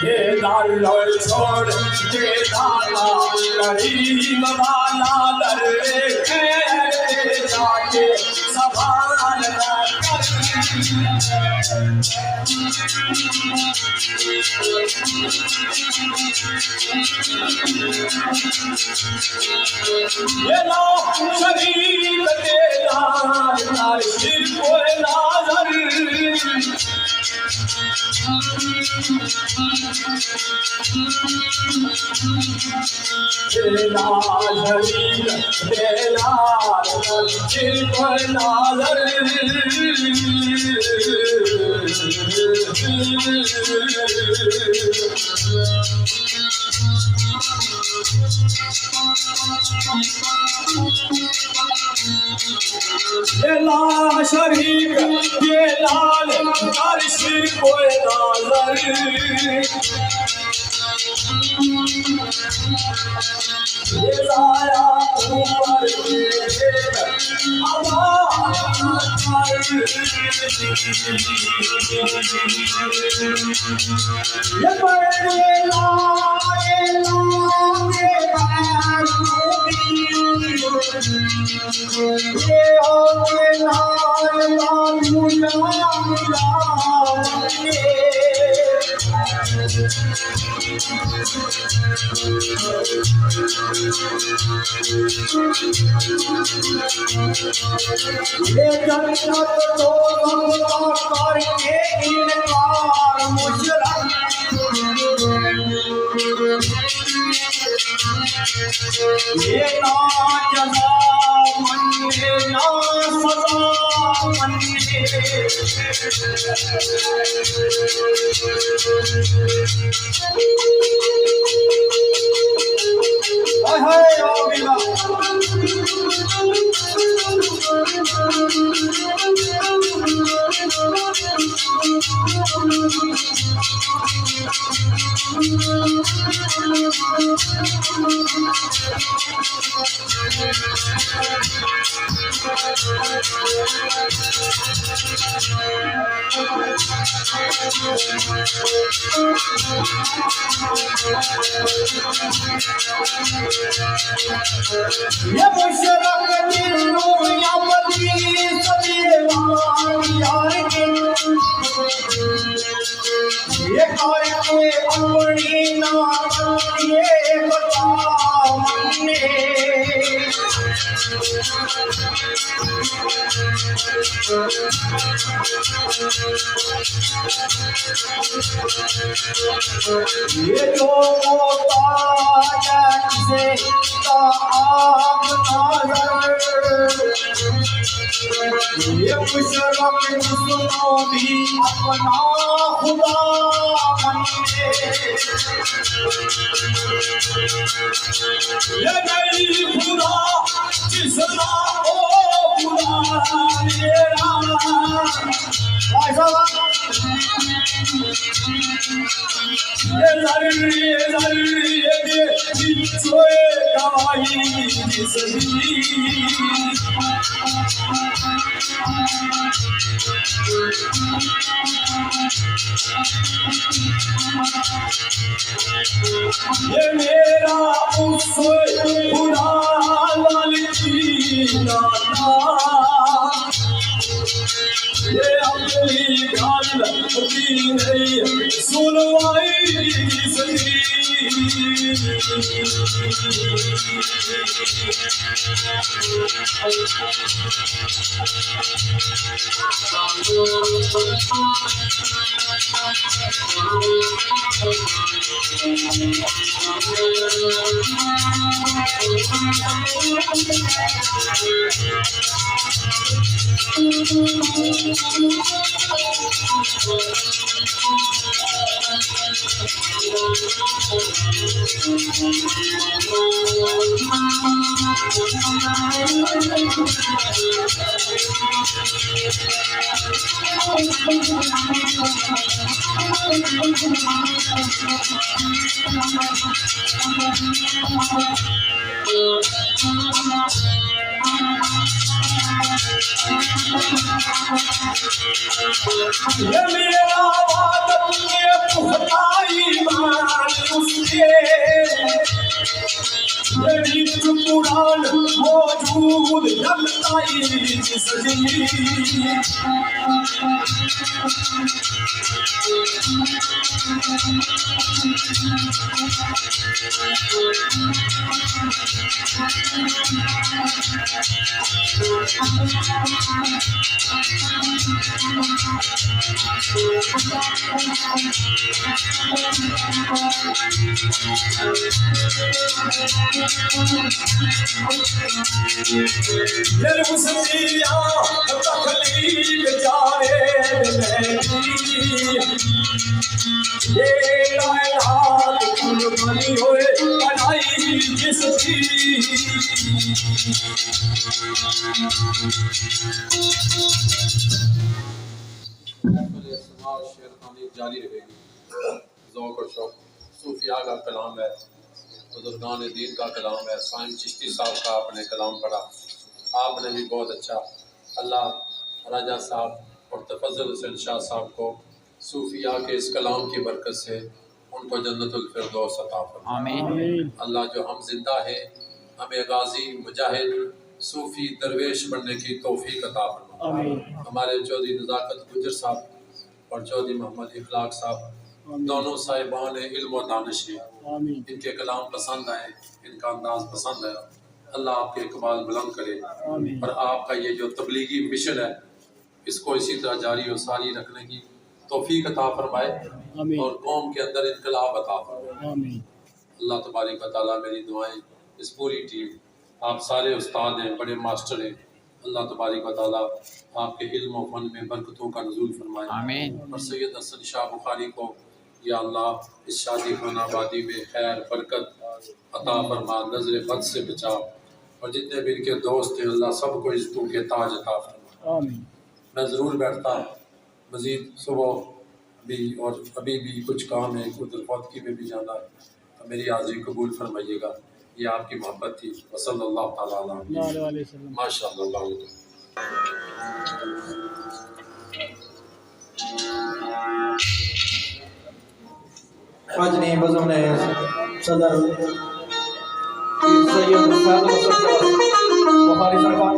ये दर छोड़ के लाला करीम वाला दर जाके सवाल ये लो शरीफ तेरा नार सिर को नाजर तेरा शरीफ तेरा सिर को नाजर ये लाल शरीफ ये लाल अर्श को नाज़र ये लाया ऊपर ये बड़े ये जन्नत तो करके इनकार मुशरक ये ना जज़ा मन्ने ना सज़ा मन्ने हाय हाय ओ बिला ये मुशरक दिलों या बदी सदेवान यार के ये करके अपनी नाम ये बता मन्ने ये जो से आग नाज़र ये मुशरक सुनो भी अपना खुदा मन्ने ये नहीं खुदा जिसका ओ खुदा मेरा ये ज़रूरी ये सोए गवाही जिसकी ये मेरा उससे खुदा लालची नाता ये अपनी गाल की नहीं सुनवाई जिसकी ये मेरा वादत के पुख्ता ईमान उसके मेरी कुरान मौजूद लगता जिंदगी मेरे मुसलिया तकलीफ जाए ये कायनात कुर्बानी होए बनाई जिसकी शेरखानी जारी रहेगी। ज़ौक़ और शौक़ सूफिया का कलाम है, बुजुर्गान दीन का कलाम है। साईं चिश्ती साहब का आपने कलाम पढ़ा, आपने भी बहुत अच्छा। अल्लाह राजा साहब और तफज़्ज़ुल हुसैन शाह साहब को सूफिया के इस कलाम की बरकत से उनको जन्नतुल फिरदौस अता फरमाए। आमीन। अल्लाह जो हम जिंदा है हमें गाजी मुजाहिद सूफ़ी दरवेश बनने की तौफीक अता फरमाए। हमारे चौधरी नज़ाकत गुजर साहब और चौधरी मोहम्मद इखलाक साहब दोनों साहिबान इल्म और दानिश हैं, इनके कलाम पसंद आए, इनका अंदाज पसंद आया। अल्लाह आपके इकबाल बुलंद करे और आपका ये जो तबलीगी मिशन है इसको इसी तरह जारी और सारी रखने की तौफीक अता फरमाए और कौम के अंदर इनकलाब अता फरमाए। अल्लाह तबारक व तआला मेरी दुआएं इस पूरी टीम, आप सारे उस्ताद हैं, बड़े मास्टर हैं, अल्लाह तबारक व तआला आपके इल्म और फन में बरकतों का नुज़ूल फरमाए। आमीन। और सैयद हसन शाह बुखारी को या अल्लाह इस शादी खानाबादी में खैर बरकत अता फरमा, नजर बद से बचा और जितने भी इनके दोस्त हैं अल्लाह सबको इज़्ज़तों के ताज अता फरमा। मैं ज़रूर बैठता, मज़ीद सुबह भी और अभी भी कुछ काम है, कुछ फौतगी में भी जाना है, तो मेरी हाज़िरी कबूल फरमाइएगा। ये आपकी मोहब्बत थी। वसल्लल्लाहु तआला अलैहि वसल्लम। माशाअल्लाह। मजनी बज़म ने सदर सैयद बुखारी सरकार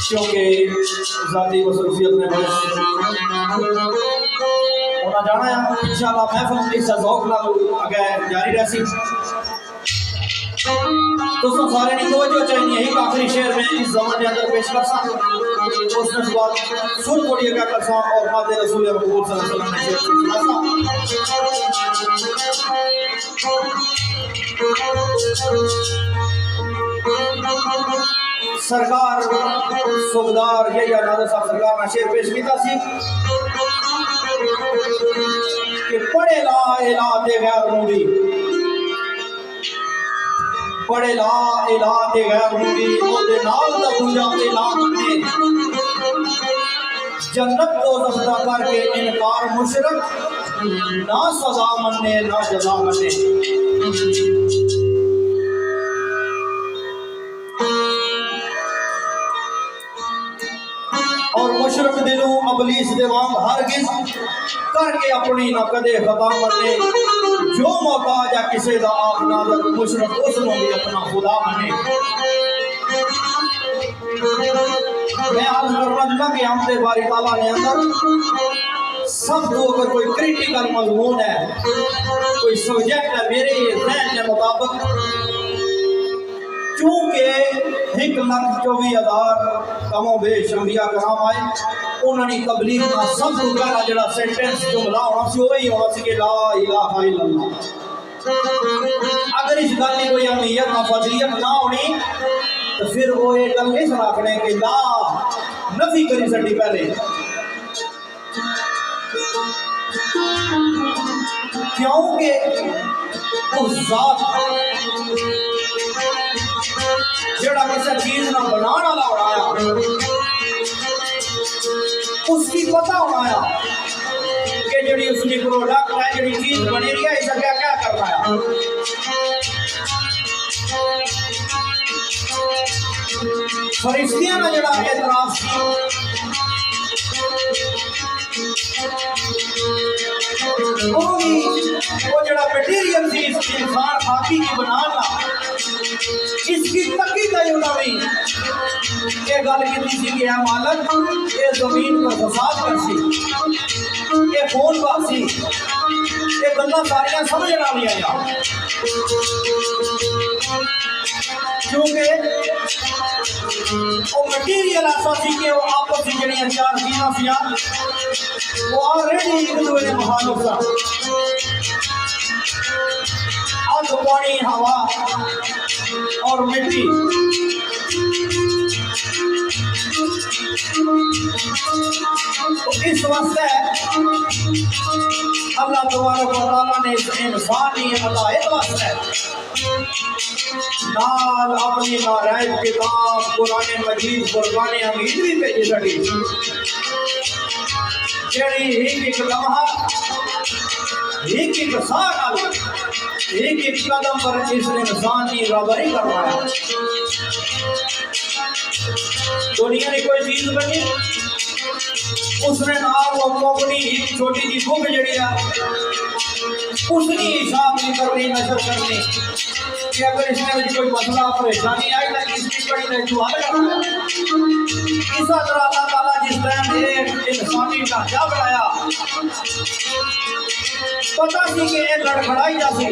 क्योंकि ज़ाती मसरूफियत में बड़े होना जाना है। इंशाअल्लाह महफिल इस ज़ौक़ नाल अगे जारी रहसी। दोस्तों सारे ने तवज्जो चाहिए एक आखिरी शेर में इस ज़मान के अंदर पेश कर सकते उसने बाद सुन कोड़िए का करसा और मादे रसूल मकबूल सल्लल्लाहु अलैहि वसल्लम ने शेर सुनाता। सरकार सुबदार या नादर साहब सरकार ने शेर पेश किया सी कि पढ़े ला इला दे गैर मूडी, पढ़े ला इला दे गैर मूडी ओदे नाल दा पूजा ते ला ने जन्नत तो ज़ब्ता करके इनकार मुशरक ना सजा मन्ने ना जजा मन्ने। और मुशरक दिलों अबलीस दे वांग हरगिज़ करके अपनी ना कदे खता मन्ने। जो मोहताज है किसी दा आप नाज़र मुशरक उसनों भी अपना खुदा मन्ने। मैं आज करना जुला कि हमसे बारी ताला ने अंदर सब तो अगर कोई क्रिटिकल मजमून है, कोई सब्जेक्ट है मेरे ज़हन के मुताबिक, चूंकि 1,24,000 कमो बेश अंबिया कराम आए, उन्होंने तबलीग का सब तो पहला जड़ा सेंटेंस जुमला होना सी वही होना सी कि ला इलाहा इल्लल्लाह। अगर इस गल की कोई अहमियत ना फजीलियत ना होनी तो फिर वो ये गल नहीं सुनाखने कि ला नफी करी सटी पहले, क्योंकि उस जात जड़ा किसी चीज ना बनाने वाला बनाया उसकी पता होना है कि जी उसकी प्रोडक्ट है जी चीज बनी रही है इसका क्या क्या करना है। फरिश्तियां का जड़ा एतराज वो जड़ा मटीरियल थी इंसान खाकी की बनाना इसकी तकी गई उन्होंने ये गल की थी कि है मालक ये जमीन पर फसाद कर सी ये फोन बात सी ये गल्ला सारियां समझना भी आया क्योंकि वो मटीरियल ऐसा सी कि वो आपस की जड़ियां चार चीज़ां सियां वो ऑलरेडी एक दूसरे ने मुखालिफ सा आग पानी हवा और मिट्टी तो इस वास्ते अल्लाह तबारक व तआला ने इंसान ही हिदायत वास्ते नाल अपनी नारायण किताब कुरान मजीद फुरकान हमीद भी भेजी सड़ी जेड़ी एक लम्हा एक साह एक कदम पर इसने इंसान की राबरी करवाया। दुनिया की कोई चीज बनी उसने नाल वो अपनी छोटी जी बुक जड़ी है उसकी हिसाब नहीं करनी नजर करनी कि अगर इसमें कोई मसला परेशानी आई तो इसकी बड़ी हल करना। इस तरह अल्लाह ताला जिस टाइम इंसानी ढांचा बनाया पता सी कि ये लड़खड़ाई जा सी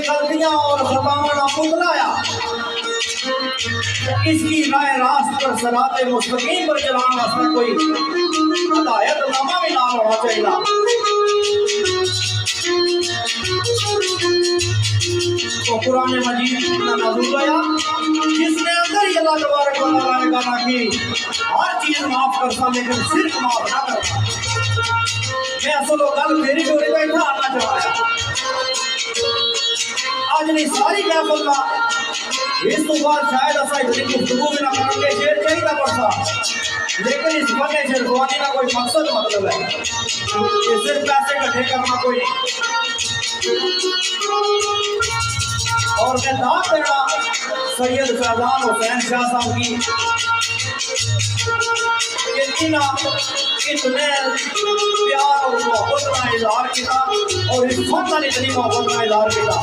गलतियां और खतावां पुतलाया इसकी राय रास्त पर सराते मुस्तकीम पर चलाने वास्ते कोई हिदायतनामा भी नाल होना चाहिए। तो कुरान मजीद नाज़िल आया जिसने अंदर ही अल्लाह तबारक व तआला ने कहा कि हर चीज माफ करता लेकिन सिर्फ माफ ना करता। मैं असल गल मेरी डोरी का इतना आना चाहता आज नहीं सारी महफिल का इस तो बाद शायद असा इतनी गुफ्तगू भी ना करेंगे शेर चाहिए पड़ता लेकिन इस बने शेरवानी का कोई मकसद मतलब है कि सिर्फ पैसे इकट्ठे करना कोई नहीं। और मैं दाद देना सैयद फैजान हुसैन शाह साहब की इतना इतने प्यार और मोहब्बत का इजहार किया और इस फन वाली इतनी मोहब्बत का इजहार किया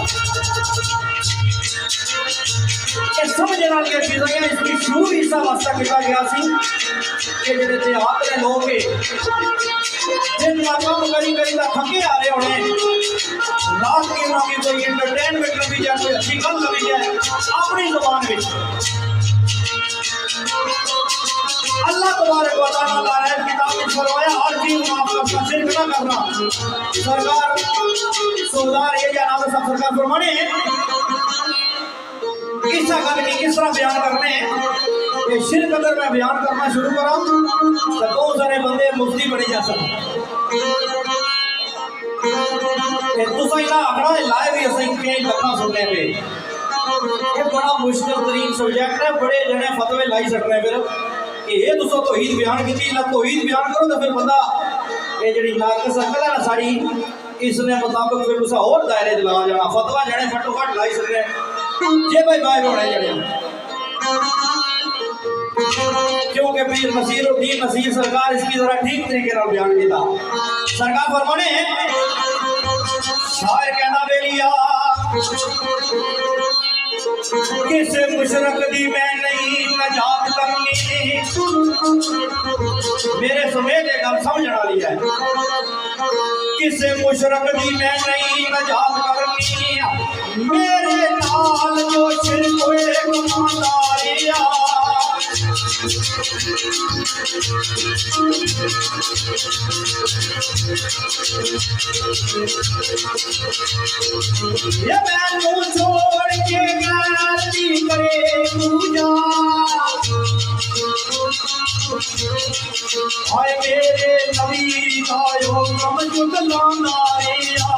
समझने वाली चीज़ें इसकी शुरू ही इस वास्ता किया गया सी कि जेडे देहात के लोग दिन का कम करी करी का थके आ रहे होने रात की उन्होंने कोई एंटरटेनमेंट लगी जाए कोई अच्छी गल लगी जाए अपनी जुबान में अल्लाह तबारक व तआला नारायण किताब में फरमाया हर चीज माफ करना शिरक ना करना। सरकार सरदार ये जनाब साहब सरकार फरमाने किस गल की किस तरह बयान करने ये शिरक अगर मैं बयान करना शुरू करा तो बहुत सारे बंदे मुफ्ती बने जा सकते लाए भी असं कई लखा सुनने पे ये बड़ा मुश्किल तरीन सब्जेक्ट है बड़े जने फतवे लाई सकते फिर कि ये तुसो तौहीद बयान की तौहीद बयान करो तो फिर बंदा ये जी नाकस अकल है ना साड़ी इसने मुताबिक फिर तुसा और दायरे ला जाना फतवा जने फटोफट लाई सकते जे भाई बाहर होने जने क्योंकि पीर नसीरुद्दीन नसीर सरकार इसकी जरा ठीक तरीके से बयान किया। सरकार फरमाने शायर कहना बेलिया किसे मुशरक दी मैं नहीं नजात करनी मेरे समेत एक गल समझ वाली है किसे मुशरक दी मैं नहीं नजात करनी मेरे नाल जो शिरक होए गुनाहगारिया ये मैनू छोड़ के गलती करे पूजा हाय मेरे नबी आयो कम जुगला नारिया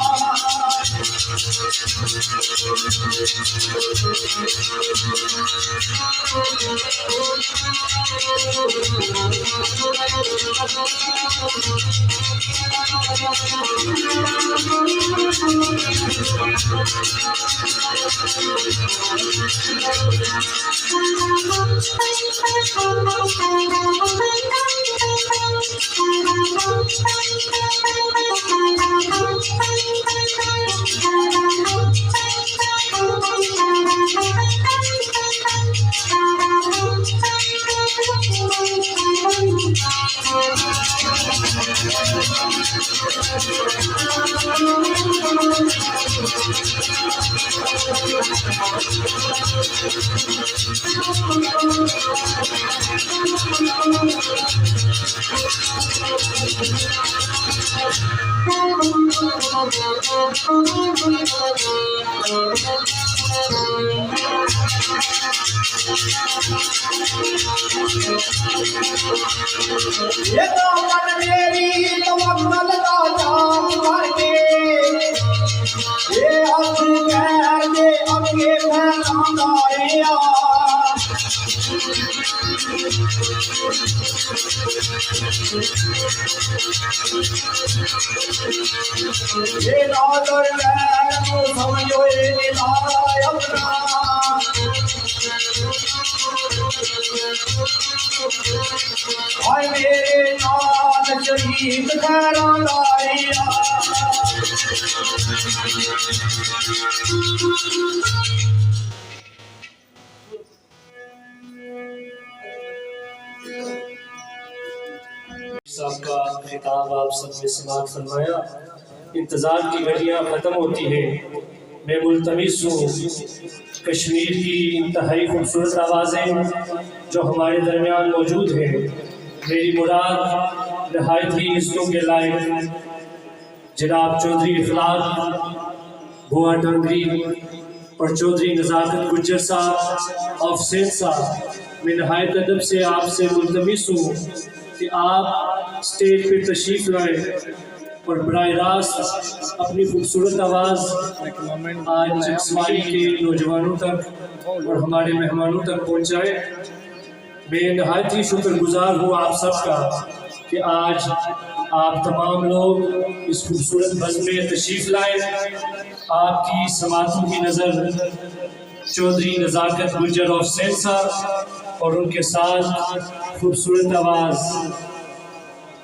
ये तो मन मेरी तवक्कल का जाम करके ये आंसू कह के अगे फैलाना रे यार ये नादर मैं तो समझो ये निभाए अपना हाय मेरे नाल शहीद खैरा लाया साहब का खिताब आप सब ने समाप्त फरमाया। इंतज़ार की घड़ियाँ ख़त्म होती हैं। मैं मुल्तमिस हूँ कश्मीर की इंतहाई खूबसूरत आवाज़ें जो हमारे दरमियान मौजूद हैं। मेरी मुराद नहायत ही इज़्ज़तों के लायक जनाब चौधरी इखलाक बुआ डांगरी और चौधरी नज़ाकत गुज्जर साहब और सैद साहब, मैं नहायत अदब से आपसे मुल्तमिस हूँ कि आप स्टेज पे तशरीफ़ लाएँ और बराह रास्त अपनी खूबसूरत आवाज़ आज चकसवाली के नौजवानों तक और हमारे मेहमानों तक पहुँचाए। मैं नहायत ही शुक्रगुजार हूँ आप सबका कि आज आप तमाम लोग इस खूबसूरत बज़्म में तशरीफ़ लाए। आपकी समातों की नज़र चौधरी नज़ाकत गुज्जर और सैद साहब और उनके साथ खूबसूरत आवाज़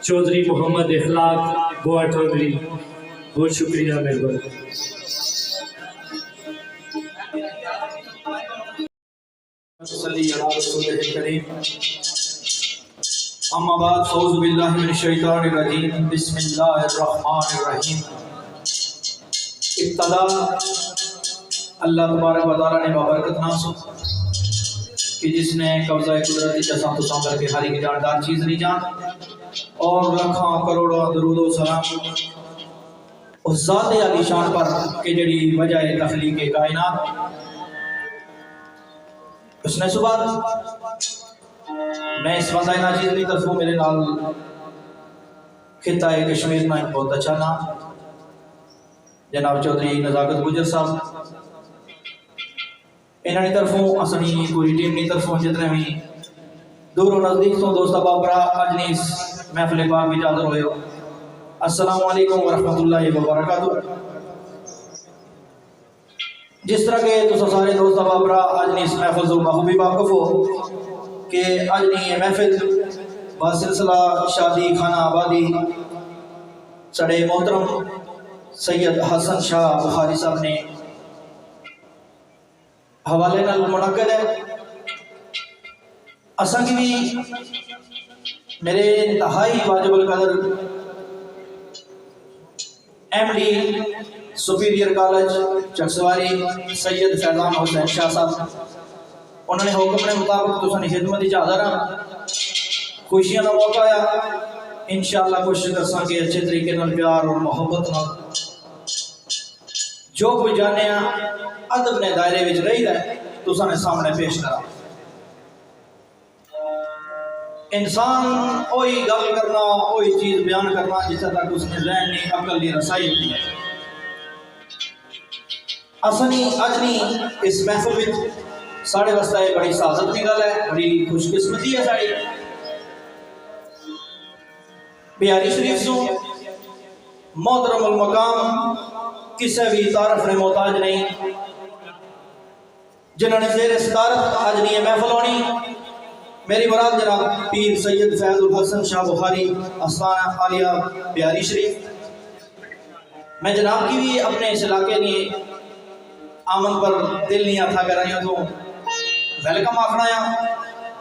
चौधरी मोहम्मद इखलाक बुआ डांगरी। बहुत शुक्रिया मेहरबानी। अम्मा बाद फ़ौज़ बिल्लाहि मिनश शैतानिर रजीम बिस्मिल्लाहिर रहमानिर रहीम। इब्तदा अल्लाह तबारक व तआला ने बाबरकत नासो कि जिसने कब्ज़ा कुदरत जैसा तो सांभर के हर एक जानदार चीज़ नहीं जान और लाखों करोड़ों दरूद व सलाम उस ज़ात अली शान पर कि जड़ी वजह तख्लीक कायनात उसने सुबह मैं इस वज़ाए नाजीज़ की तरफों मेरे नाल खिता कश्मीर ना एक बहुत अच्छा नाम जनाब चौधरी नज़ाकत गुज्जर साहब इन्होंने तरफों असनी पूरी टीम की तरफों जितने भी दूर नज़दीक तो दोस्त बाबरा अज ने इस महफिल पाक में हाज़िर हुए हो। अस्सलामु अलैकुम व रहमतुल्लाहि व बरकातुहू। जिस तरह के तो सारे दोस्त बाबरा अज ने इस महफिल से बखूबी वाक़िफ़ हो कि अज ने ये महफिल बासिलसिला शादी खाना आबादी सड़े मोहतरम सैयद हसन शाह बुखारी साहब ने हवाले नाल मुनक्कद है। असा की भी मेरे इंतहाई वाजिबुल कदर MD superior college Chakswari Syed Faizan Hussain Shah Sahab उन्होंने हुक्म के मुताबिक तुसां खिदमत हाज़िर हाँ। खुशियां का मौका आया इंशाअल्लाह कोशिश करसा कि अच्छे तरीके नाल प्यार और मोहब्बत नाल जो कुछ जाने अदब ने दायरे विच रही है तुसां ने सामने पेश करा। इंसान वही गल करना वही चीज बयान करना जिथे तक उसने जहन नहीं अकल की रसाई होती है। असनी अजनी इस महफिल में साढ़े वास्ते बड़ी सादत की गल है, बड़ी खुशकिस्मती है साड़ी। बिहारी शरीफ सो मोहतरम मकाम किसी भी तारफ ने मोहताज नहीं, जिन्होंने जेर सदारत आज नहीं महफिल होनी। मेरी मुराद जनाब पीर सैयद फैजुल हसन शाह बुखारी आस्थाना आलिया बिहारी शरीफ। मैं जनाब की भी अपने इस इलाके ने आमद पर दिल नहीं आता कर रही तो वेलकम आखना है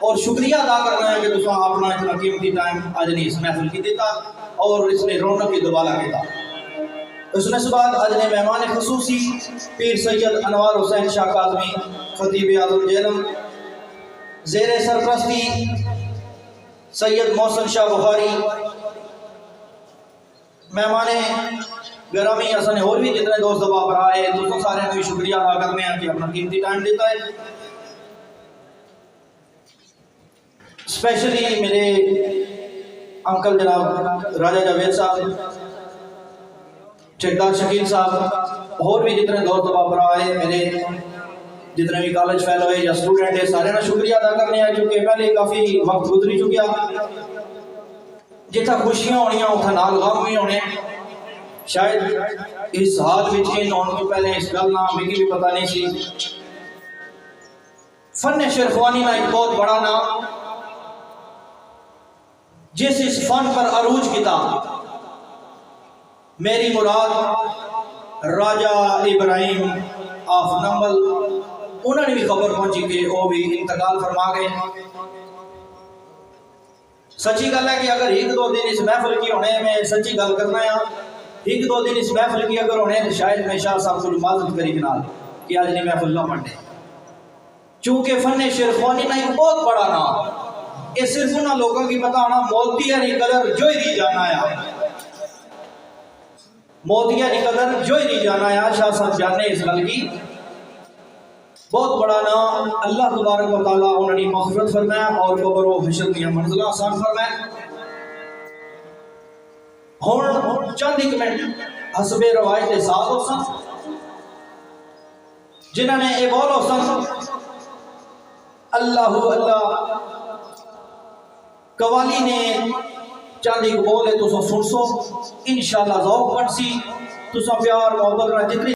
और शुक्रिया अदा करना है कि तुसा अपना इतना कीमती टाइम आज नहीं इस महफिल की देता और इसने रौनक की दुबाला किया। उसने बाद आज ने मेहमान खसूसी पीर सैयद अनवार हुसैन शाह काज़मी खतीब आज़म जेलम ज़ेर सरपरस्ती सैयद मोहसिन शाह बुखारी मेहमान गरामी असन और भी जितने दोस्त दबा पर आए दोस्तों सारे को शुक्रिया अदा करने हैं कि अपना कीमती टाइम देता है। स्पेशली मेरे अंकल जनाब राजा जावेद साहब, ठेकेदार शकील साहब और भी जितने दोस्त दबा पर आए, मेरे जितने भी कॉलेज फेलो है या स्टूडेंट है, सारे का शुक्रिया अदा करने हैं क्योंकि पहले काफ़ी वक्त गुजरी चुकिया। जितना खुशियां होनिया उतना नाल गम भी होने। शायद इस हाल में इन होने तो पहले इस गल ना मिगी भी पता नहीं सी। फन शेरख्वानी का एक बहुत बड़ा नाम जिस इस फन पर अरूज किया, मेरी मुराद राजा इब्राहिम ऑफ नंबल, उन्होंने भी खबर पहुंची कि वो भी इंतकाल फरमा गए। सच्ची गल है कि अगर एक दो दिन इस महफिल की होने में सच्ची गल करना है, एक दो दिन इस महफिल की अगर होने तो शायद मैं शाह साहब को इमाजत करी नाल कि आज नहीं महफिल ना मंडे, चूंकि फन शेरख्वानी ना एक बहुत बड़ा नाम, ये सिर्फ उन्होंने लोगों की बताना मोतिया नहीं कदर जो ही जाना है, मोतिया नहीं कदर जो ही जाना है। शाह साहब जाने इस गल की बहुत बड़ा नाम। अल्लाह तबारक व तआला उन्होंने मग़फ़िरत फरमाया और कब्र व हश्र की मंज़िल आसान फरमाया। हुण चंद एक मिनट हसबे रवायत साथ हो सन जिन्होंने ये बोलो सन अल्लाह अल्लाह कवाली ने चंद एक बोल है तुम सुन सो इंशाअल्लाह ज़ौक़ बन सी तुसा प्यार मोहब्बत जितनी